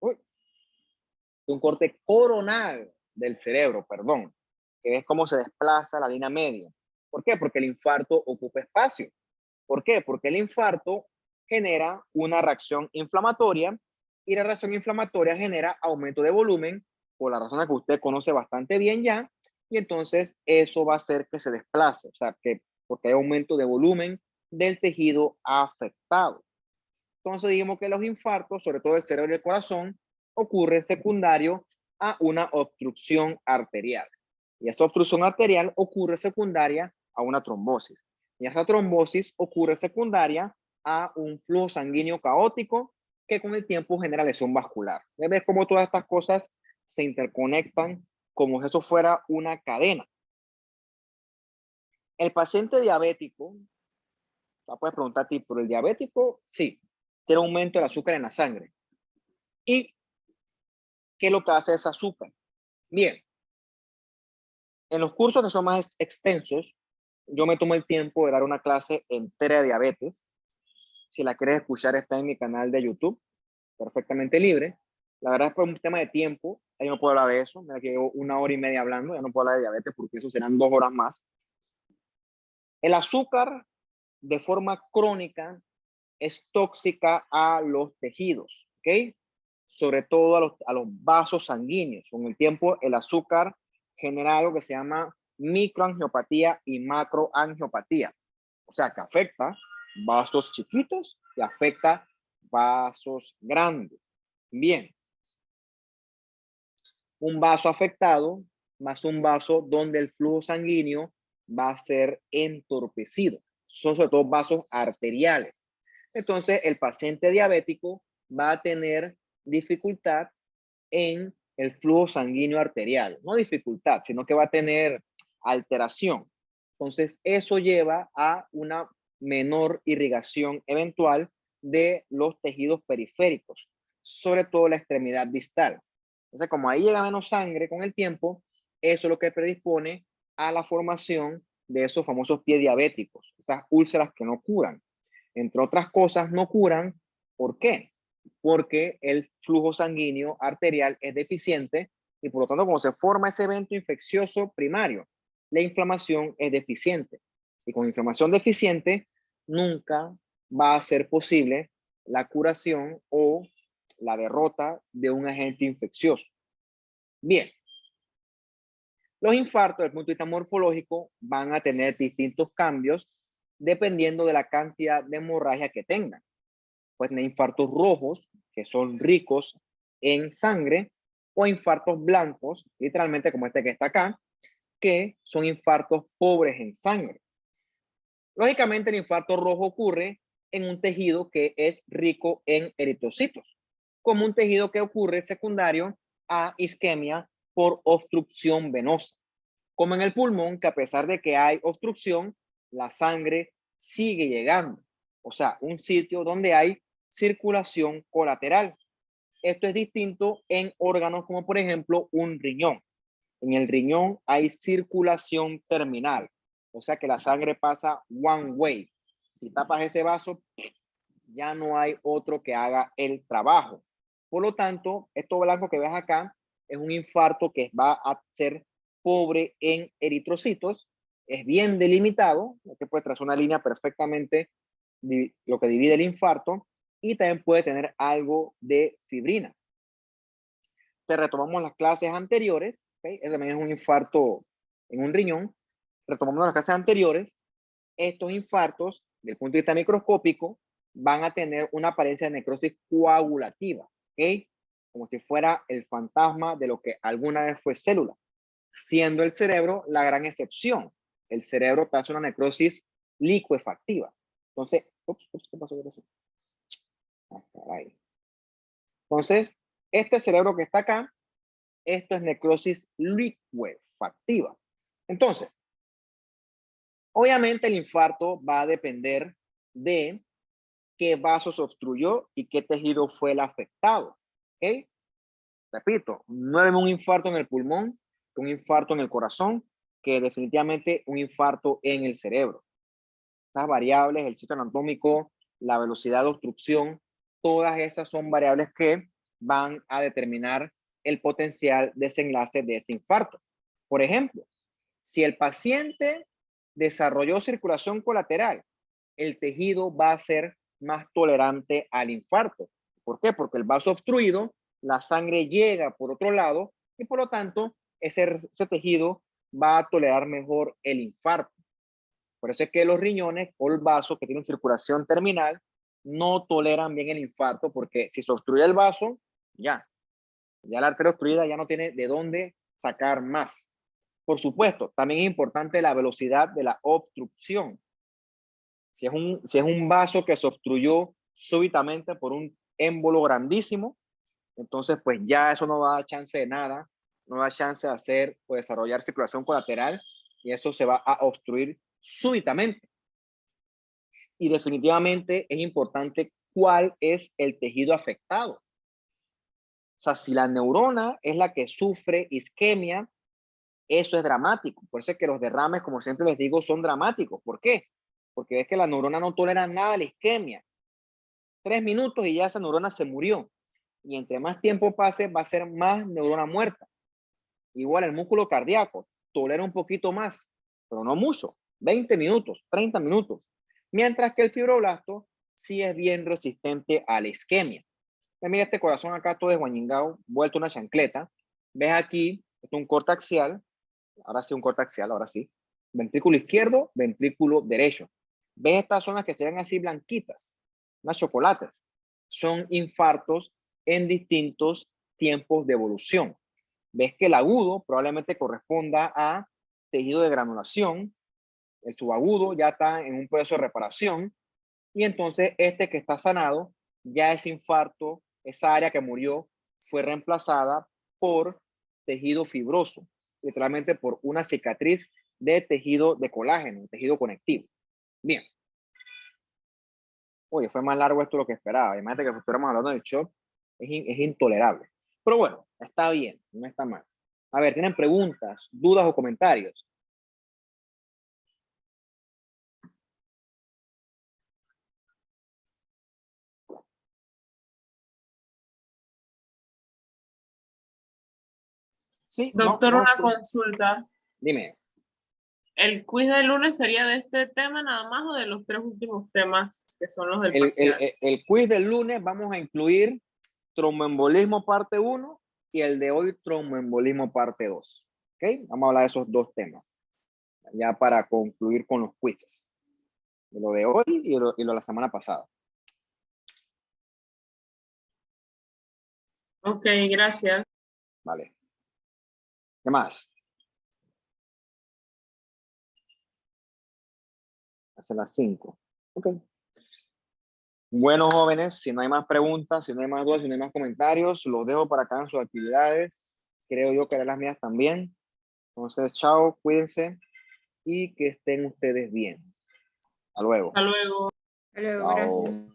un corte coronal del cerebro, perdón, que ves cómo se desplaza la línea media. ¿Por qué? Porque el infarto ocupa espacio. ¿Por qué? Porque el infarto genera una reacción inflamatoria y la reacción inflamatoria genera aumento de volumen por la razón que usted conoce bastante bien ya, y entonces eso va a hacer que se desplace, o sea, que porque hay aumento de volumen del tejido afectado. Entonces dijimos que los infartos, sobre todo el cerebro y el corazón, ocurren secundario a una obstrucción arterial. Y esta obstrucción arterial ocurre secundaria a una trombosis. Y esta trombosis ocurre secundaria a un flujo sanguíneo caótico que con el tiempo genera lesión vascular. ¿Ves cómo todas estas cosas se interconectan como si eso fuera una cadena? El paciente diabético, la puedes preguntar a ti, pero el diabético, sí, tiene aumento del azúcar en la sangre. ¿Y qué es lo que hace ese azúcar? Bien, en los cursos que son más extensos, yo me tomo el tiempo de dar una clase entera de diabetes. Si la quieres escuchar, está en mi canal de YouTube, perfectamente libre. La verdad es por un tema de tiempo, ahí no puedo hablar de eso. Mira que llevo 1 hora y media hablando, ya no puedo hablar de diabetes porque eso serán 2 horas más. El azúcar de forma crónica es tóxica a los tejidos, ¿ok? Sobre todo a los vasos sanguíneos. Con el tiempo, el azúcar genera algo que se llama microangiopatía y macroangiopatía. O sea, que afecta vasos chiquitos y afecta vasos grandes. Bien, un vaso afectado más un vaso donde el flujo sanguíneo va a ser entorpecido. Son sobre todo vasos arteriales. Entonces, el paciente diabético va a tener dificultad en el flujo sanguíneo arterial. No dificultad, sino que va a tener alteración. Entonces, eso lleva a una menor irrigación eventual de los tejidos periféricos, sobre todo la extremidad distal. Entonces, como ahí llega menos sangre con el tiempo, eso es lo que predispone a la formación de esos famosos pies diabéticos, esas úlceras que no curan. Entre otras cosas, no curan. ¿Por qué? Porque el flujo sanguíneo arterial es deficiente y por lo tanto, cuando se forma ese evento infeccioso primario, la inflamación es deficiente. Y con inflamación deficiente, nunca va a ser posible la curación o la derrota de un agente infeccioso. Bien, los infartos, desde el punto de vista morfológico, van a tener distintos cambios dependiendo de la cantidad de hemorragia que tengan. Pueden tener infartos rojos, que son ricos en sangre, o infartos blancos, literalmente como este que está acá, que son infartos pobres en sangre. Lógicamente, el infarto rojo ocurre en un tejido que es rico en eritrocitos, como un tejido que ocurre secundario a isquemia por obstrucción venosa, como en el pulmón, que a pesar de que hay obstrucción, la sangre sigue llegando. O sea, un sitio donde hay circulación colateral. Esto es distinto en órganos como por ejemplo un riñón. En el riñón hay circulación terminal, o sea que la sangre pasa one way. Si tapas ese vaso, ya no hay otro que haga el trabajo. Por lo tanto, esto blanco que ves acá es un infarto que va a ser pobre en eritrocitos, es bien delimitado, que puede trazar una línea perfectamente lo que divide el infarto, y también puede tener algo de fibrina. Te retomamos las clases anteriores, ¿okay? También es un infarto en un riñón. Retomamos las clases anteriores. Estos infartos, desde el punto de vista microscópico, van a tener una apariencia de necrosis coagulativa, ¿ok? Como si fuera el fantasma de lo que alguna vez fue célula, siendo el cerebro la gran excepción. El cerebro te hace una necrosis licuefactiva. Entonces, ¿qué pasó con eso? Caray. Entonces, este cerebro que está acá, esto es necrosis licuefactiva. Entonces, obviamente el infarto va a depender de qué vaso se obstruyó y qué tejido fue el afectado. ¿Ok? Repito, no es un infarto en el pulmón, un infarto en el corazón, que definitivamente un infarto en el cerebro. Estas variables, el sitio anatómico, la velocidad de obstrucción, todas esas son variables que van a determinar el potencial desenlace de este infarto. Por ejemplo, si el paciente desarrolló circulación colateral, el tejido va a ser más tolerante al infarto. ¿Por qué? Porque el vaso obstruido, la sangre llega por otro lado y por lo tanto ese tejido va a tolerar mejor el infarto. Por eso es que los riñones o el vaso que tienen circulación terminal no toleran bien el infarto, porque si se obstruye el vaso, ya la arteria obstruida ya no tiene de dónde sacar más. Por supuesto, también es importante la velocidad de la obstrucción. Si es un vaso que se obstruyó súbitamente por un émbolo grandísimo, entonces pues ya eso no da chance de nada, no da chance de hacer o desarrollar circulación colateral y eso se va a obstruir súbitamente. Y definitivamente es importante cuál es el tejido afectado. O sea, si la neurona es la que sufre isquemia, eso es dramático. Por eso es que los derrames, como siempre les digo, son dramáticos. ¿Por qué? Porque es que la neurona no tolera nada a la isquemia. 3 minutos y ya esa neurona se murió. Y entre más tiempo pase, va a ser más neurona muerta. Igual el músculo cardíaco tolera un poquito más, pero no mucho. 20 minutos, 30 minutos. Mientras que el fibroblasto sí es bien resistente a la isquemia. Mira este corazón acá todo desguañingado, vuelto una chancleta. Ves aquí, esto es un corte axial. Ahora sí, un corte axial, ahora sí. Ventrículo izquierdo, ventrículo derecho. ¿Ves estas zonas que se ven así blanquitas? Unas chocolates. Son infartos en distintos tiempos de evolución. Ves que el agudo probablemente corresponda a tejido de granulación. El subagudo ya está en un proceso de reparación. Y entonces este que está sanado, ya es infarto, esa área que murió fue reemplazada por tejido fibroso, literalmente por una cicatriz de tejido de colágeno, tejido conectivo. Bien. Oye, fue más largo esto de lo que esperaba. Imagínate que estuviéramos hablando del shock, es intolerable. Pero bueno, está bien, no está mal. A ver, ¿tienen preguntas, dudas o comentarios? Sí, no, Doctor, no, una sí. consulta. Dime. ¿El quiz del lunes sería de este tema nada más o de los 3 últimos temas que son los del parcial? El quiz del lunes vamos a incluir tromboembolismo parte 1 y el de hoy tromboembolismo parte 2. ¿Ok? Vamos a hablar de esos dos temas. Ya para concluir con los quizzes. De lo de hoy y lo de la semana pasada. Ok, gracias. Vale. ¿Qué más? Hace las 5. Ok. Bueno, jóvenes, si no hay más preguntas, si no hay más dudas, si no hay más comentarios, los dejo para acá en sus actividades. Creo yo que haré las mías también. Entonces, chao, cuídense y que estén ustedes bien. Hasta luego. Hasta luego. Hasta luego, Chao. gracias.